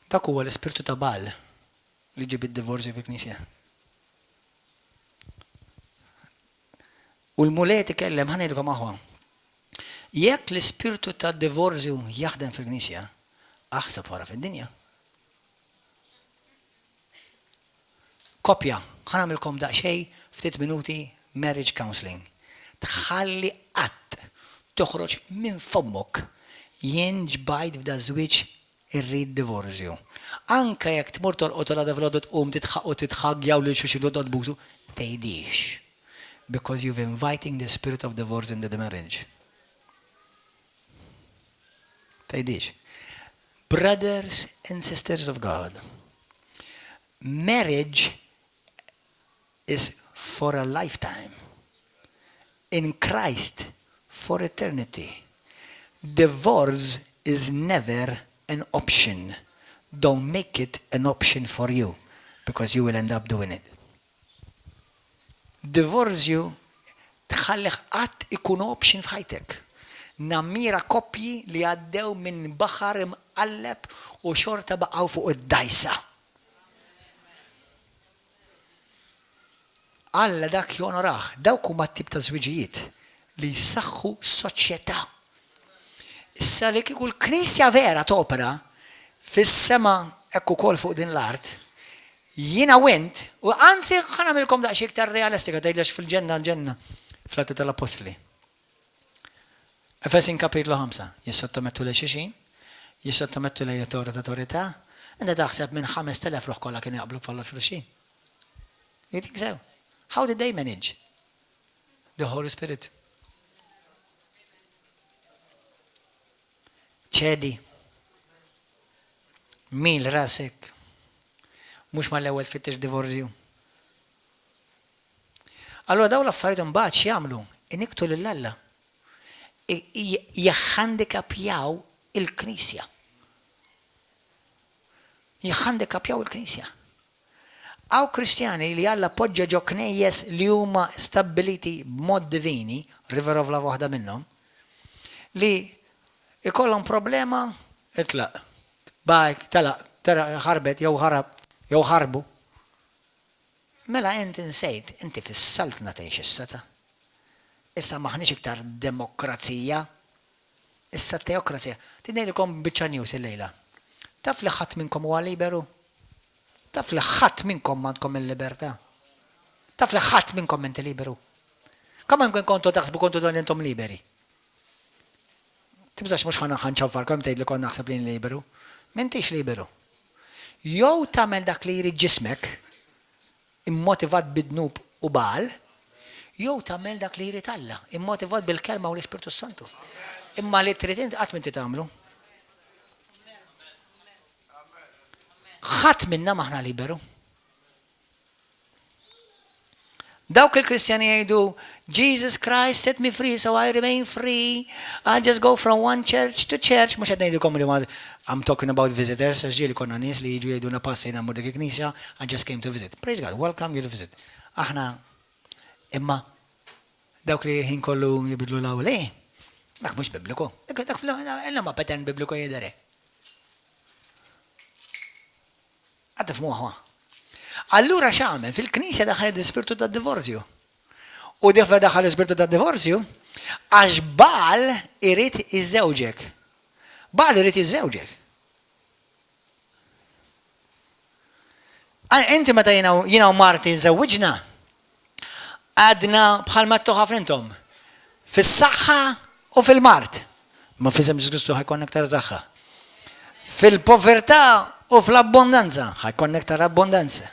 Dak huwa l-ispirtu ta' Baal li ġib id-divorzju fil-Knisja. U l-mulet ikellem ħanilkom aħwa. Jekk l-ispirtu ta' divorzju jaħdem fil-Knisja, aħseb wara fid-dinja. Kopja, ħanamilkom daqsxejn ftit minuti marriage counseling. Tħalli qatt toħroġ minn fommok jien ġbajt f'da żwieġ irrid divorzju. Anka jekk tmur tolqot għal davlodot titħaggjaw lil xi dod busu, tgħidix. Because you're inviting the spirit of divorce into the marriage. Tgħidix. Brothers and sisters of God, marriage is for a lifetime. In Christ, for eternity. Divorce is never an option. Don't make it an option for you, because you will end up doing it. Divorzju tħalliħ qatt ikun option f'ħajtek. Nammira koppji li għaddew minn baħar imqalleb u xorta baqgħu fuq id-dajsa. Alla dak jonoraħ, dawk huma t-tip ta' żwiġijiet li jsaħħu soċjetà. Issa li kieku l-Knisja vera topera fis-sema hekk ukoll fuq din l-art, jiena wint, u anzi ħanamilkom daqsxejn iktar realistika tgħidlex fil-ġenna fl-Atti tal-Apostoli. Efesin kapitlu 5, jissottomettu lejn xulxin, jissottomettu lejn autorità, inta taħseb minn 5,000 ruħ kollha kienu jaqblu bħala xulxin. You think so? How did they manage? The Holy Spirit. ċedi. Mil rasek. Mux ma l-ewwel fittex divorzju. Allora daw l-affarijiet imbagħad x'jagħmlu? Iniktu lill-Alla. Jaħhandikapjaw il-Knisja. Jaħhandikapjaw il-Knisja. Għaw Kristjani li Alla poġġa ġo knejjes li huma stabiliti b'mod divini, River of Love waħda minnhom, li ikollhom problema, itlaq. Bajk, tara ħarbet jew ħarbu. Mela inti nsejt, inti fis-saltna tgħix issa. Issa maħniex iktar demokrazija, issa teokrazija. Tidnejlkom biċċa news il-lejla. Taf li ħadd minnkom huwa liberu? Taf li ħadd minnkom m'għandkom il-libertà? Taf li ħadd minnkom inti liberu? Kemm nkun kontu taħsbu kontu dan intom liberi? Tibżax mhux ħanċawfarkom tgħid li kont naħseb li liberu. M'intix liberu. Jew tagħmel dak li jrid ġismek, immotivat bid-dnub u bal, jew tagħmel dak li jrid Alla, immotivat bil-kelma u l-Ispirtu Santu. Imma li trid inti qatt m'inti tagħmlu. Ħadd minna maħna liberu. Dawk il-Kristjani jgħidu, Jesus Christ set me free, so I remain free. I'll just go from one church to church. Mux għed ngħidilkom li I'm talking about visitors, ġieli konna nies li jiġu jgħiduna passi namur dik il-Knisja, I just came to visit. Praise God, welcome you to visit. Aħna, imma, dawk li ħin kollu jibidlu l-għaw li, dak mux bibliku. Dak fil-għamma ma pattern bibliku jidere. Għaddif muħwa. Allura x'għamel fil-Knisja daħal l-Ispirtu tad-divorzju. U daħal l-Ispirtu tad-divorzju għax Baal irid iżżewġek. Baal irid iżżewġek. Inti meta jiena u Marti żewwiġna għadna bħal ma ħafna intom fis-saħħa u fil-mart. Ma fisem Ġesu Kristu ħajkun aktar saħħa. Fil-povertà u fl-abbondanza ħajkun aktar abbondanza.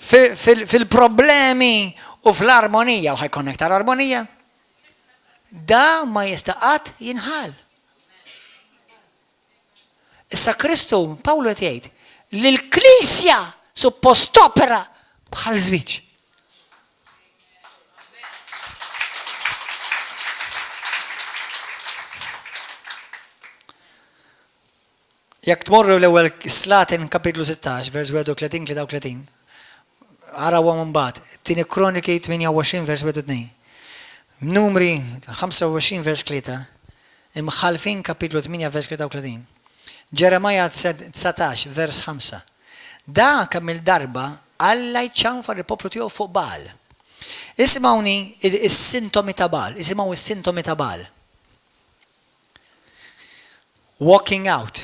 Fil-problemi u fl-armonija u ħajkun aktar armonija. Da ma jistaqat jinħal. Issa Kristu, Pawlu jgħid, li l-Knisja suppost opera bħal żwieġ. Jekk tmorru l-ewwel Slatin kapitlu 16, vers 31-33, araw mbagħad, tieni Kroniki 28 vers 2, Numri 25 vers 3, imħalfin kapitlu 8 vers 33, Ġeremija 19 vers 5. Da kemm il-darba Alla jċanfar il-poplu tiegħu fuq Baal. Isimgħuni is-sintomi ta' Baal, isimgħu is-sintomi ta' Baal. Walking out.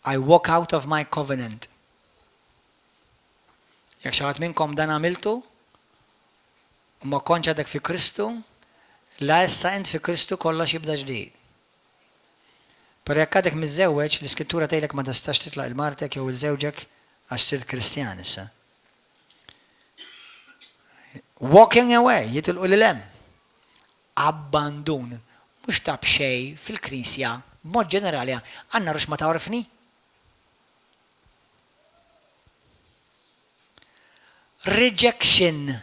I walk out of my covenant. Jek xaħat minnkom dan għamiltu, u ma konċ għadek fi Kristu, la issa int fi Kristu kollox jibda ġdid. Per jekk għadek miż-żewġ, l-iskrittura tgħidlek ma tistax titlaq il-martek jew il-żewġek għax sirt Kristjan issa. Walking away, jitilqu lil hemm. Abbandun, mhux tab xejn fil-Knisja, b'mod ġenerali, għandna rux ma tawrifni. Rejection.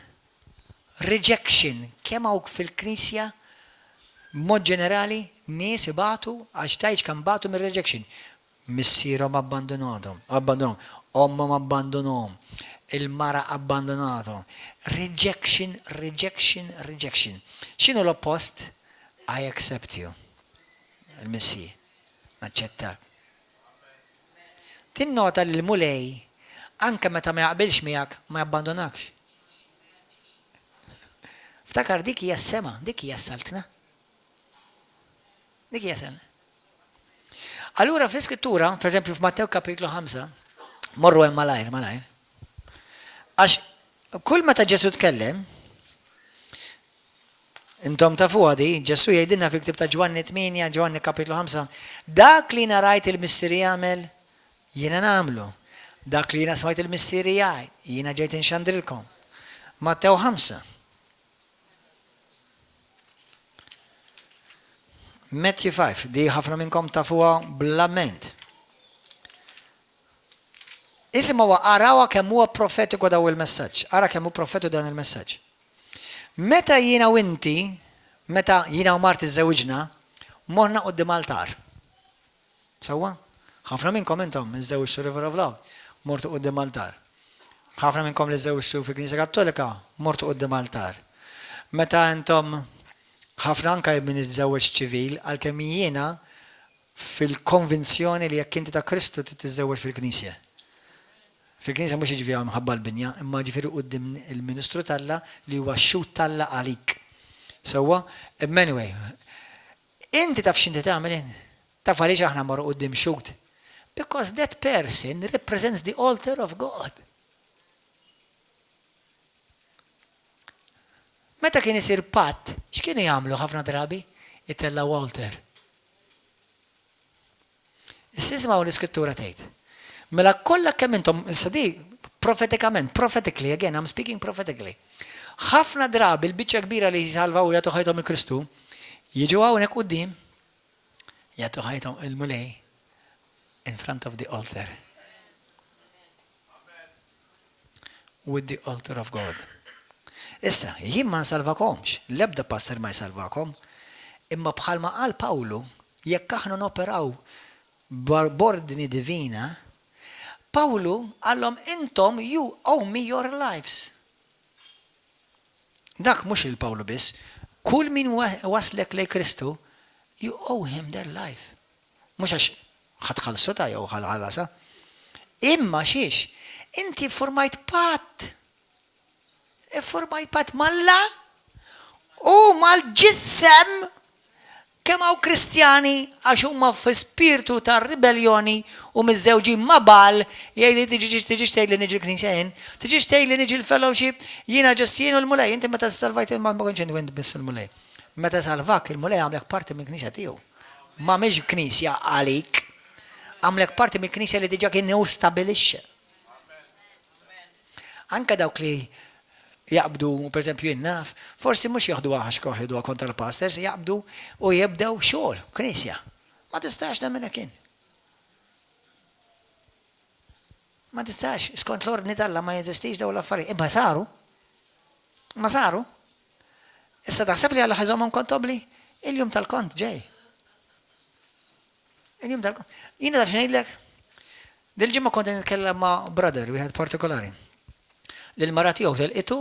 Kemm hawn fil-Knisja b'mod ġenerali nies ibatu għax tajġ kan batu mir-rejection. Missierhom abbandonahom, ommhom abbandonahom, il-mara abbandonatom. Rejection. X'inhu l-oppost? I accept you. Il-Missija. Naċċettak. Tinnota li l-mulej anke meta ma jaqbilx miegħek ma jabbandonakx. Ftakar dik hija s-sema, dik hija s-saltna. Dik hija s-saltna. Allura fl-iskrittura, per esempio f'Mattew kapitlu 5, morru hemm malajr. Għax kull meta Ġesu tkellem, intom tafu għadi, Ġesu jgħidilna fil-ktib ta' Ġwanni 8, Ġwanni kapitlu 5, dak li narajt il-missieri jagħmel jiena nagħmlu. Dak li jiena smajt il-missieri jgħid, jiena ġejt inxandrilkom. Mattew 5. Matthew 5, di ħafna minnkom tafuha bl-amment. Isimgħu arawa kemm huwa profetiku daw il-messaġġ. Ara kemm hu profetu dan il-messaġġ. Meta jiena u inti, meta jiena u Marti żewġna, morna quddiem altar. Sewwa? Ħafna minnkom intom iż-żewġ River of Love, mortu quddiem altar. Ħafna minnkom li żewġtu fil-Knisja Kattolika, mortu quddiem altar. Meta intom ħafna anke minn iż-żewġ ċivil għalkemm jiena fil-konvinzjoni li jekk inti ta' Kristu titżewweġ fil-Knisja. Fil-Knisja mhux jiġifieri minħabba l-binja, imma jiġifieri quddiem il-Ministru Talla li huwa xut Talla għalik. Sewwa? Anyway, inti taf x'inti tagħmel in? Taf għaliex aħna morru quddiem xut? Because that person represents the altar of God. Meta kien isir patt, x'kienu jagħmlu ħafna drabi? Jitellaw altar. Issa ismgħu l-iskrittura tgħid. Mela kollha kemm intom issa di prophetically, again, I'm speaking prophetically. Ħafna drabi l-biċċa kbira li jisalvaw jagħtu ħajthom il-Kristu, jiġu hawnhekk quddiem, jagħtu ħajthom il-mulej in front of the altar. With the altar of God. Issa, jien ma nsalvakomx, l-ebda passer ma jsalvakom, imma bħalma qal Pawlu, jekk aħna noperaw b'ordni divina, Pawlu għallhom intom you owe me your lives. Dak mhux il-Pawlu biss, kull min waslek lej Kristu, you owe him their life. Mhux għax ħadħallsu ta' jew ħalħalasa. Imma xiex, inti formajt patt. Formajt patt malla u mal-ġissem kemm hawn Kristjani għax huma f'spirtu ta' ribelljoni u miż-żewġin ma' bal jgħid tiġix tgħid li niġi l-Knisja jien, tiġix tgħid li niġi l-fellowship, jiena ġust jien u l-mulej, inti meta salvajt ma kontx inti biss il-mulej. Meta salvak il-mulej għamlek parti mill-Knisja tiegħu. Ma mhix Knisja għalik, għamlek parti mill-Knisja li diġà kien hu stabilixxa. Anke dawk li jaqbdu, per esempio, jinnaf, forsi mux jaħdu għax koħidu kontra l-pastors, jaqbdu u jibdew xogħol, Knisja. Ma tistax nagħmilha kien. Ma tistax, skont l-ordni Talla ma jeżistix daw l-affarijiet. Imma saru. Ma saru. Issa taħseb li Alla ħażhomhom kontobbli? Il-jum tal-kont ġej. Il-jum tal-kont. Jiena taf ngħidlek, dil-ġimgħa kont nitkellem ma' brother wieħed partikolari. L-mara tiegħu telqitu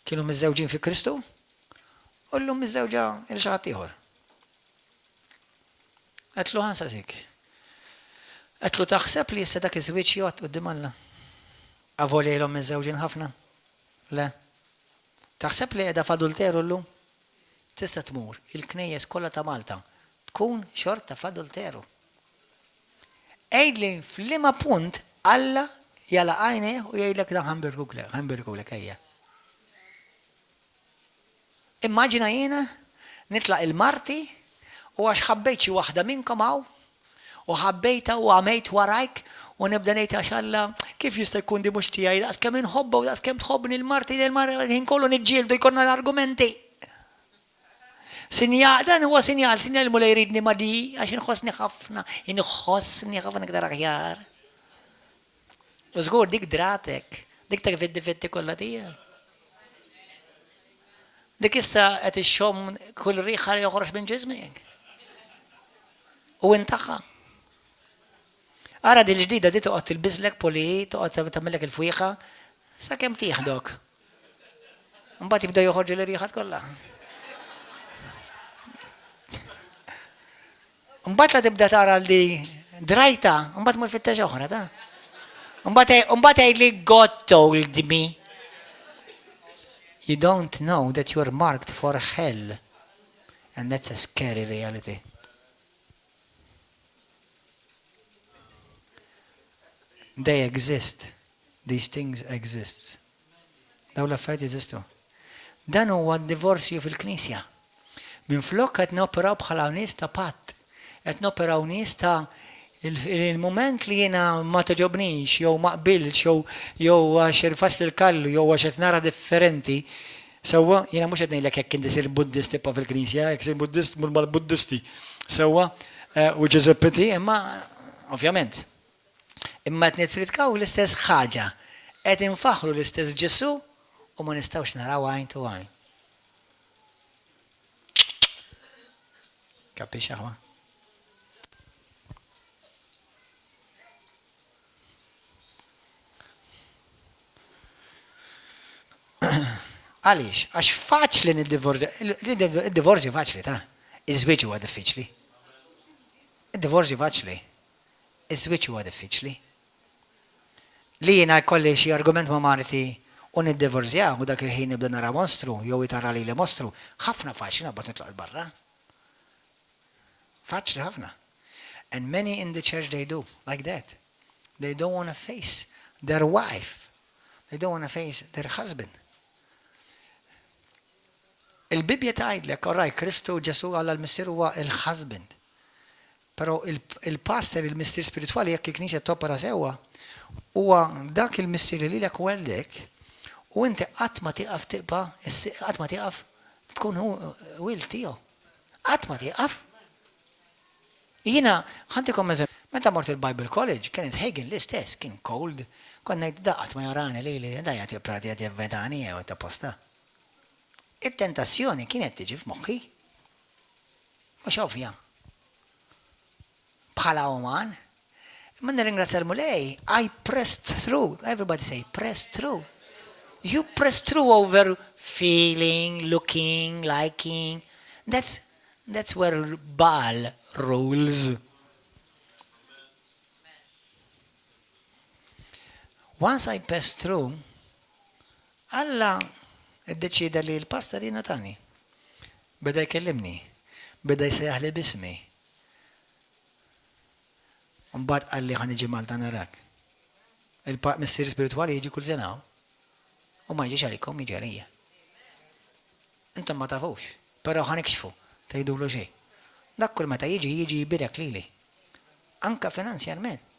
kienu miż-żewġin fi Kristu u llum miż-żewġa il xi ħadd ieħor. Qedlu ħansasik. Qedlu taħseb li issa dak iż-żwieġ jgħod quddiem Alla. Avolejlhom miż-żewġin ħafna? Le. Taħseb li qiegħda f'adulteru llum? Tista' tmur il-knejjes kollha ta' Malta tkun xorta f'adulteru. Għejdli f'liema punt Alla jala għajne u jgħidlek dan ħambirkulek ejja. Immaġina jiena nitlaq il-Marti U għax ħabbejt xi waħda minnkom hawn u ħabbejta u għamejt warajk u nibda ngħid għax Alla kif jista' jkun di mhux tiegħi daqskemm inħobba u daqskemm tħobbni l-marti ħin kollu niġġieldu jkollna l-argumenti. Sinjal, dan huwa sinjal mu la jridni ma di għax inħossni ħafna iktar aħjar. U żgur dik dratek, dik ta' fid-difetti kollha tiegħek. Dik issa qed ixxomm kull riħa li joħroġ minn ġismek. U intaħħa. Ara di l-ġdida di toqgħod tilbiżlek puli, toqgħod tagħmellek il-fwieqa, sakemm tieħdok. Mbagħad jibda joħorġu l-riħat kollha. Mbagħad la tibda tara li drajta, mbagħad ma jfittex oħra ta'. Mbagħad jgħidli God told me. You don't know that you're marked for hell. And that's a scary reality. They exist. These things exist. Daw l-affarijiet jeżistu. Dan huwa d-divorzju fil-Knisja. Minflok qed noperaw bħala nies ta' patt. Qed noperaw nies ta' il-moment li jiena ma toġobnix, jew ma qbilx, jew għax irfassli l-kallu, jew għax qed nara differenti. Sewwa, jiena mhux qed ngħidlek jekk inti sir Buddist tibqa' fil-Knisja, jekk sir Buddist mur mal-Buddisti. Sewwa, which is a pity, imma ovvjament. Imma qed nitfritkaw l-istess ħaġa. Qed infaħru l-istess Ġesu u ma nistgħux naraw għajn tu għajn. Kapix aħwa? Għaliex, għax faċli nid-divorzju, id-divorzju faċli ta' iż-żwieġ huwa diffiċli. Id-divorzju faċli, iż-żwieġ huwa diffiċli. Li jiena jkolli xi argument ma' marti u niddivorzjaw u dak il-ħin nibda nara mostru jew itara lili mostru, ħafna faċli nabgħod nitlaq il-barra. Faċli ħafna. And many in the church they do like that. They don't want to face their wife. They don't want to face their husband. Il-Bibja tgħidlek, oraj, Kristu Ġesu għalla l-missier huwa il-husband. Però il-pastor, il-missier spirituali jekk il-Knisja topera sewwa, huwa dak il-missier li lek weldek u inti qatt ma tieqaf tiqba, qatt ma tieqaf tkun hu wil tiegħu. Qatt ma tieqaf. Jiena ħantikom eżempju, meta mort il-Bible College, kienet Hagen l-istess, kien cold, konna daqat ma jarani li dajja tipprati qed jevvetani jew ta' posta. Il-tentazzjoni kienet tiġi f'moħħi. Mhux ovvja. Bħala uman. Imma nirringrazzja l-mulej, I pressed through. Everybody say, press through. You press through over feeling, looking, liking. That's where Baal rules. Once I passed through, Alla id-deċida li l-pastor jina tani. Beda jkellimni, beda jsejjaħli bismi. Mbagħad qalli ħan iġi Malta narak. Il-missier spirituali jiġi kull sena u ma jiġix għalikom, jiġi għalija. Intom ma tafux, però ħan ikxfu, tgħidulu xejn. Dak kull meta jiġi jibirek lili. Anka finanzjalment.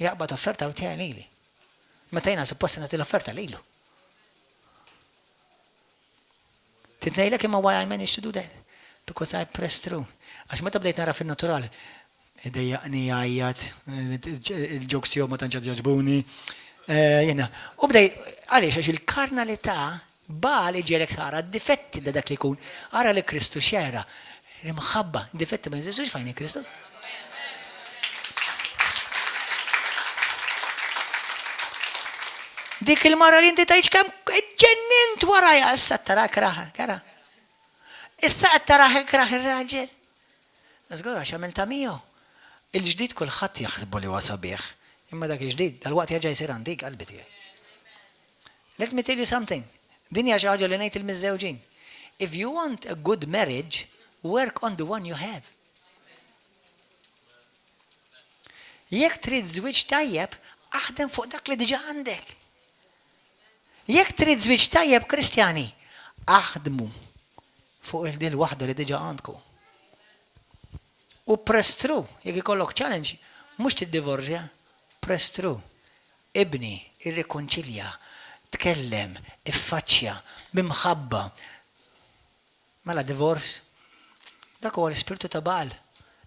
Jaqbad offerta u tiegħi lili. Meta jiena suppost nagħti l-offerta lilu. Titnejlek imma why I managed to do that? Because I pressed through. Għax meta bdejt nara fil-naturali. Idejjaqni għajjat, il-ġoks jom ma tanċad ġaġbuni. Jena. U bdej, għaliex għax il-karnalità bali ġelek tara difetti da dak li kun. Ara li Kristu xera. Rimħabba, difetti ma jżizux fajni Kristu. Dik il-mara li inti tajċ kam ġennint waraja, issa tarak raħ, kara. Issa tarak raħ il-raġel. Nżgur għax għamilta miegħu. Il-ġdid kulħadd jaħsbu li huwa sabiħ. Imma dak il-ġdid, dal-waqt jerġa' jsir għandik qalbi tiegħek. Let me tell you something. Din hija xi ħaġa li ngħid il-miżżewġin. If you want a good marriage, work on the one you have. Jekk trid żwieġ tajjeb, aħdem fuq dak li diġà għandek. Jekk trid żwieġ tajjeb Kristjani, aħdmu fuq il-dil waħda li diġà għandkom. U press through, jekk ikollok challenge, mhux tiddivorzja, press through. Ibni, irrikonċilja, tkellem, iffaċċja, bimħabba. Mela divorce. Dak huwa l-ispirtu ta' Baal.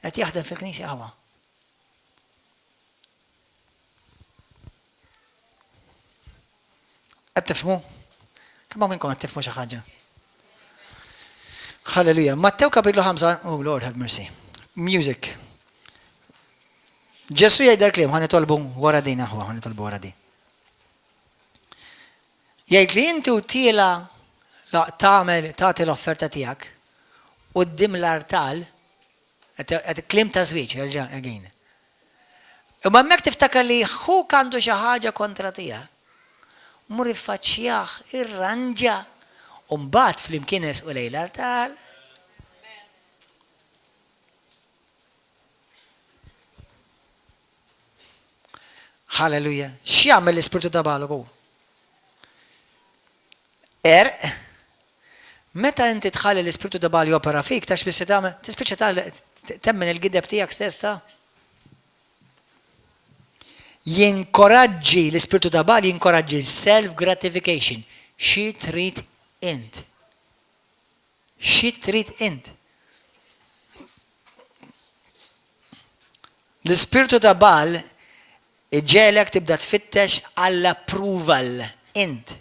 Qed jaħdem fil-Knisja hawa. Qed tifhmu? Kemm minnkom qed tifhmu xi ħaġa? Halleluja. Mattew kapitlu 5, oh Lord have mercy. Music. Ġesu jgħidha l-kliem, ħanitolbu wara din aħwa, ħanitolbu wara din. Jgħid li inti u tiela tagħti l-offerta tiegħek quddiem l-artal qed kliem ta' żwieġ again. Imma hemmhekk tiftakar li ħuk għandu xi ħaġa kontra tiegħek. Mur iffaċċjah, irranġa u mbagħad flimkien ersqu lejn l-artal. Halleluja. X'jagħmel l-Ispirtu ta' Baal ukoll? Meta inti tħalli l-Ispirtu ta' Baal jopera fik, ta' x'bissi tagħmel? Tispiċċa temmen il-gideb tiegħek stess ta'? Jinkoraġġi l-Ispirtu ta' Baal jinkoraġġi self-gratification. Xi trid int. Xi trid int. L-Ispirtu ta' Baal iġġelek tibda tfittex għall-approval int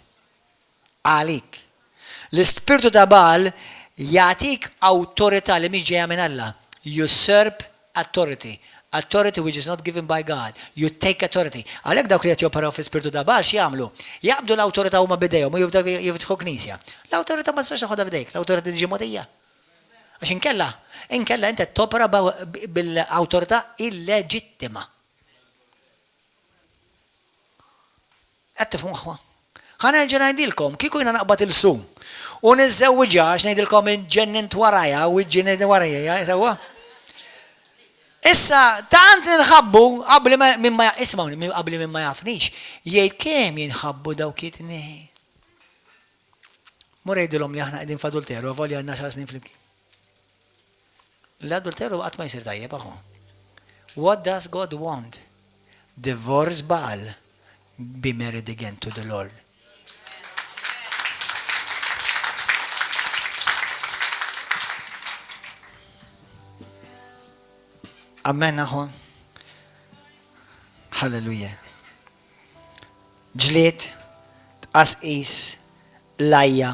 għalik. L-Ispirtu ta' Baal jagħtik awtorità li mhix ġejja minn Alla. Usurp authority. Authority which is not given by God. You take authority. Għalhekk dawk li qed joperaw fl-Ispirtu ta' Baal x'jagħmlu? Jaqbdu l-awtorità huma bidejhom u jiftħu knisja. L-awtorità ma tistax taħodha b'dejk, l-awtorità tiġi mogħdija. Għax inkella inti topera bil-awtorità illeġittima. Qed tifhmu aħwa. Ħanerġa' ngħidilkom kieku jiena naqbad il-sum u niżżewwiġha għax ngħidilkom inġennint warajja u ġġennint warajja sewwa. Issa tant nħabbu qabel minn ma ismawni qabel minn ma jafnix jgħid kemm jinħabbu dawk it-tnejn. Mur jgħidilhom li aħna qegħdin f'adulteru avolja għandna 10 snin flimkien. L-adulteru qatt ma jsir tajjeb aħu. What does God want? Divorce Baal. Be married again to the Lord. Amen aħwan. Hallelujah. Ġlied, tqasqis, lajja,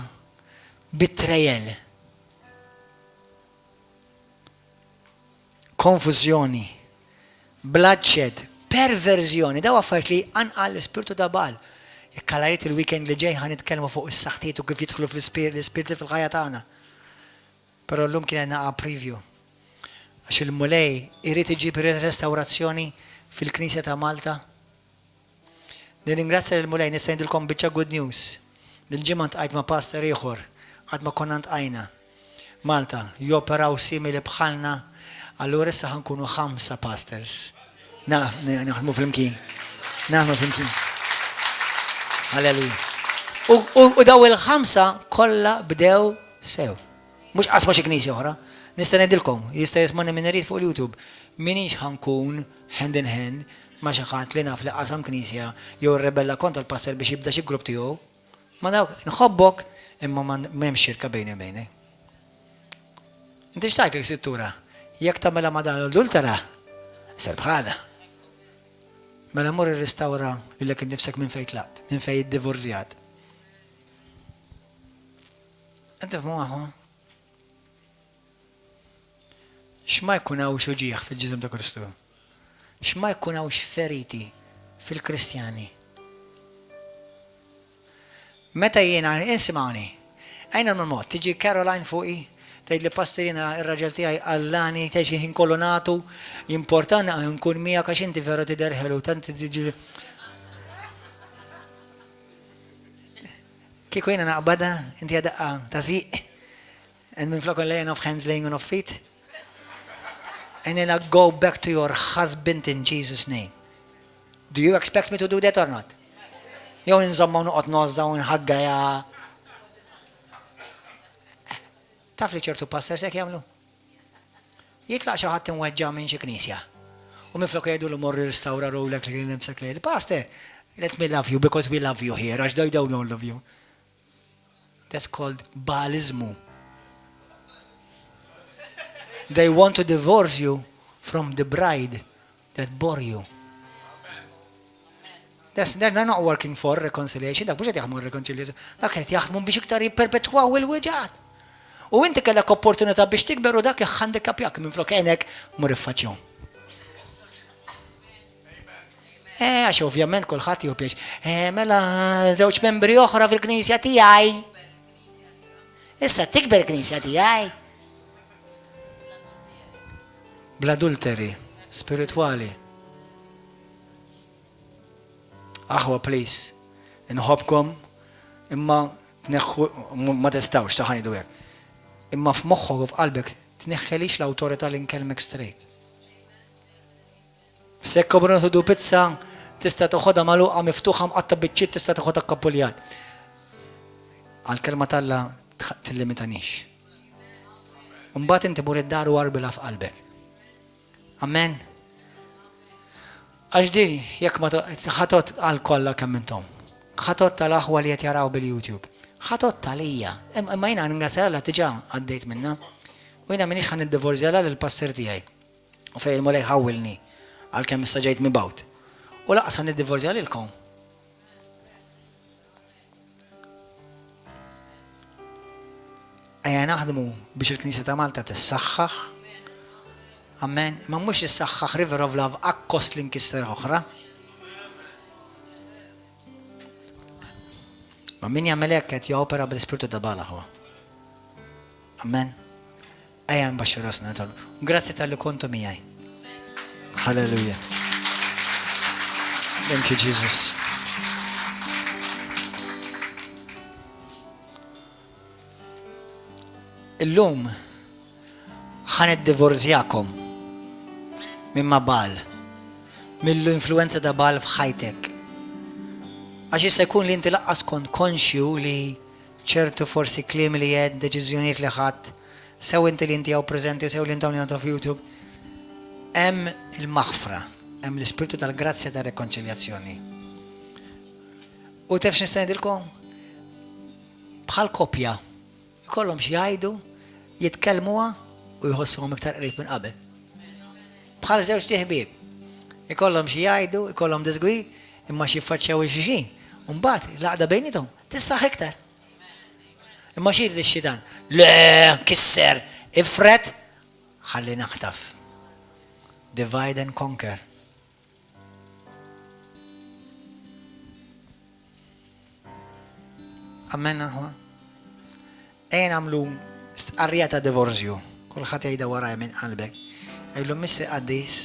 betrayal, konfużjoni, bloodshed, perverżjoni, daw affarijiet li anqal l-Ispirtu ta' Baal. Jekk għalajt il-weekend li ġej ħanitkellmu fuq is-saħħtiet u kif jidħlu fl-ispirti fil-ħajja tagħna. Però llum kien naqa' preview. Għax il-mulej irid iġib restawrazzjoni fil-Knisja ta' Malta. Nirringrazzja lill-mulej nista' ngħidilkom biċċa good news. Dil-ġimgħa ntqajt ma' pastor ieħor qatt ma konna ntqajna. Malta joperaw simili bħalna, allura issa ħankunu 5 pastors. Naħdmu flimkien. Naħdmu flimkien. Halleluja. U daw il-5 kollha bdew sew. Mhux qasma xi knisja oħra. Nista' ngħidilkom, jista' jismani minn irid fuq YouTube, minix ħankun hand in hand ma' xi ħadd li naf li qasam knisja jew irrebella kontra l-pastor biex jibda xi grupp tiegħu. Ma dawk nħobbok imma m'hemmx xirka bejni u bejnek. Inti x'tajk il-sittura? Jekk tagħmilha ma' dan l-adultera, ser bħala. Mela mur irrestawra lilek innifsek minn fejn tlaqt, minn fejn iddivorzjat. Inti f'mu aħwa? X'ma jkun hawnx uġieħ fil-ġisem ta' Kristu? X'ma jkun hawnx feriti fil-Kristjani? Meta jiena insimgħuni, għajna l-mod, tiġi Caroline fuqi, tgħid li pastorina ir-raġel tiegħi Allani tgħid ħin kolonatu, importanti nkun miegħek għax inti vera tidher u tant tiġi. Kieku jiena naqbadha, inti daqqa ta' żieq, and minflok laying of hands, laying on of feet. And then I go back to your husband in Jesus' name. Do you expect me to do that or not? Jew nżomma noqgħod nożda u nħaggaja. Taf li ċertu pastors hekk jagħmlu? jitlaq xi ħadd imweġġa' minn xi knisja. U minflok jgħidu morri restawraru lek li nifsek lejl. Pastor, let me love you because we love you here. Għax they don't love you. That's called Baalismu. They want to divorce you from the bride that bore you. They're not working for reconciliation. Dak mhux qed jaħdmu reconciliation. Dak qed jaħdmu biex iktar jipperpetwaw il-weġġat. U inti kellek opportunità biex tikber u dak jħandikapjak minflok għenek mur iffaċjahom. Għax ovvjament kulħadd jieħu pjaċ. Mela żewġ membri oħra fil-knisja tiegħi. Issa tikber knisja tiegħi. Bl-adulteri spirituali. Aħwa please. Inħobkom imma ma tistawx taħani hekk. Imma f'moħħok u f'qalbek tneħħelix l-awtorità li nkellmek straight. Sekk bruntu du pizza tista' toħodha magħluqa miftuħa mqatta biċċiet tista' toħodha kappuljat. Għall-kelma Alla tillimitanix. Imbagħad inti mur id-dar u arbila f'qalbek. Amen. Għax di jekk ma ħatot għal kollha kemm intom. Ħatot tal-aħwa li qed jaraw bil-YouTube. ħatot talija. Imma jiena ningrazzja Alla tiġà għaddejt minnha. U jiena m'iniex ħan niddivorzjala lill-passer tiegħi. U fejn mulej ħawilni għalkemm issa ġejt mibgħut. U laqas ħan niddivorzja lilkom. Ejja naħdmu biex il-Knisja ta' Malta tissaħħaħ. Amen. Ma mhux issaħħaħ River of Love akkos li nkisser oħra. Ma min jagħmel hekk qed jopera bl-Ispirtu ta' Bala huwa. Amen. Ejja nbaxxu rasna tal. Grazzi tal-li kontu miegħi. Hallelujah. Thank you Jesus. Illum ħan iddivorzjakom mimma Bal, mill-influenza ta' Bal f'ħajtek. Għax issa jkun li inti laqqas kont konxju li ċertu forsi kliem li jgħid, deċiżjonijiet li ħadd, sew inti li inti jew preżenti, sew li inti li ta' f'YouTube. Hemm il-maħfra, hemm l-ispirtu tal-grazzja ta' rekonċiljazzjoni. U tefx nista' ngħidilkom? Bħal kopja, ikollhom xi jgħidu, jitkellmuha u jħossuhom iktar qrib minn qabel. Bħal żewġ tieħbieb. Ikollhom xi jgħidu, ikollhom disgwid, imma xi jiffaċċjaw il-xixin. U mbagħad l-għaqda bejniethom tissaħ iktar. Imma xi jrid ix-xitan. Le, kisser, ifret, ħalli naħtaf. Divide and conquer. Amen aħwa. Ejn għamlu stqarrija ta' divorzju. Kulħadd jgħidha warajja minn qalbek. Ejlu missi qaddis.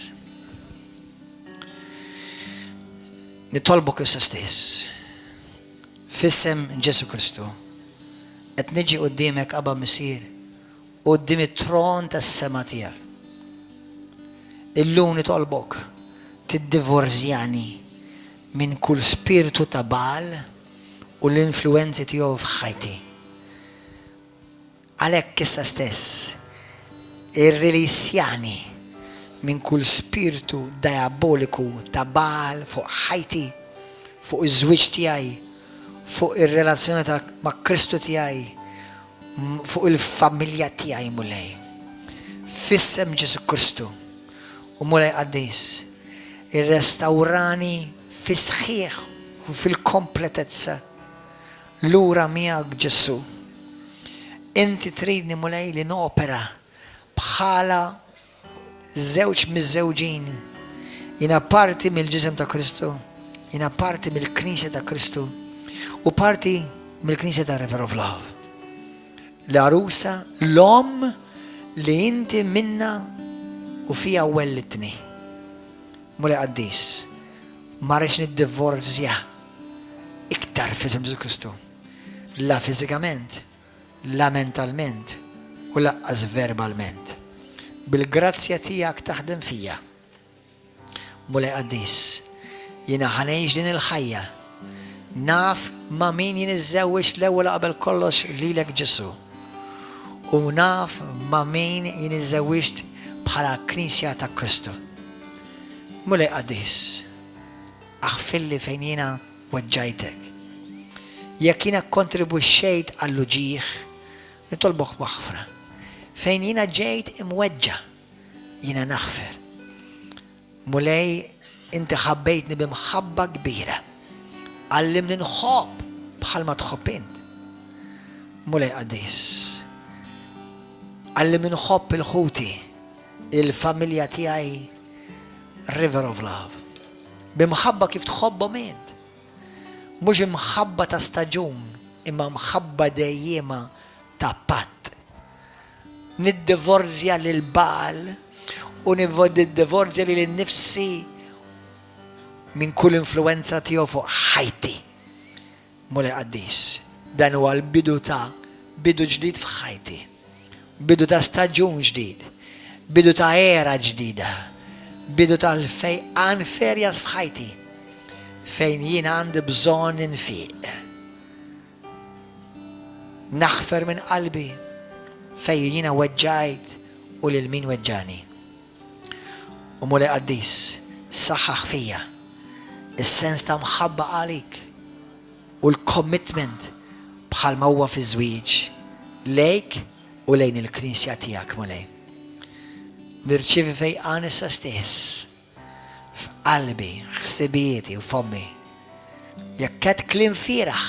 Nitolbok issa stess. Fissem Ġesu Kristu. Qed niġi quddiemek Abba Missier. Quddiem it-tron tas-sema tiegħek. Illum nitolbok tiddivorzjani minn kull spiritu ta' Baal u l-influenzi tiegħu f'ħajti. Għalhekk issa stess irrilisjani minn kull spiritu diaboliku ta' Baal fuq ħajti, fuq iż-żwieġ tiegħi, fuq ir-relazzjoni ma' Kristu tiegħi, fuq il-familja tiegħi mulej. Fissem Ġesu Kristu u mulej qaddis irrestawrani fis-sħiħ u fil-kompletezza lura miegħek Ġesu. Inti tridni mulej li nopera bħala żewġ miż-żewġin. Jiena parti mill-ġisem ta' Kristu, jiena parti mill-Knisja ta' Kristu u parti mill-Knisja ta' River of Love. L-arusa, l-om li inti minna u fija wellitni. Mulej qaddis, ma rridx niddivorzja iktar f'isem Ġesu Kristu. La fiżikament, la mentalment u laqqas verbalment. Bil-grazzja tiegħek taħdem fija. Mulej qaddis, jiena ħanejx din il-ħajja. Naf ma' min jien iżżewweġ l-ewwel qabel kollox lilek Ġesu. U naf ma' min jien iżżewweġt bħala knisja ta' Kristu. Mulej qaddis, aħfilli fejn jiena weġġajtek. Jekk jiena kontribwixxejt għall-uġieħ, nitolbok maħfra. Fejn jiena ġejt imweġġa, jiena naħfer. Mulej inti ħabbejtni bimħabba kbira. Għallimni nħobb bħalma tħobb int. Mulej qaddis. Għallimni nħobb il-ħuti, il-familja tiegħi, River of Love. Bimħabba kif tħobbhom int. Mhux imħabba ta' staġun, imma mħabba dejjema ta' patt. Niddivorzja lil Baal u niddivorzja lil nifsi minn kull influenza tiegħu fuq ħajti. Mulej qaddis. Dan huwa l-bidu ġdid f'ħajti. Bidu ta' staġun ġdid. Bidu ta' era ġdida. Bidu tal-fejqan ferjas f'ħajti. Fejn jiena għandi bżonn infiq. Naħfer minn qalbi fejn jiena weġġajt u lil min weġġani. U mulej qaddis, saħħaħ fija is-sens ta' mħabba għalik u l-commitment bħalma huwa fi żwieġ lejk u lejn il-knisja tiegħek mulej. Nirċievi fejqan issa stess f'qalbi, ħsibieti u fommi. Jekk qed kliem fieraħ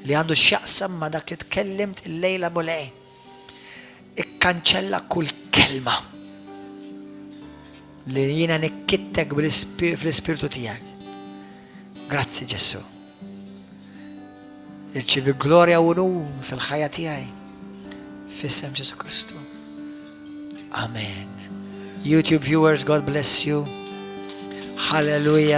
li għandu x'jaqsam ma' dak li tkellimt illejla mulej, ikkanċella kull kelma li jiena nikkittek fl-ispirtu tiegħek. Grazzi Ġesu. Irċievi glorja u nur fil-ħajja tiegħi. F'isem Ġesu Kristu. Amen. YouTube viewers, God bless you. Hallelujah.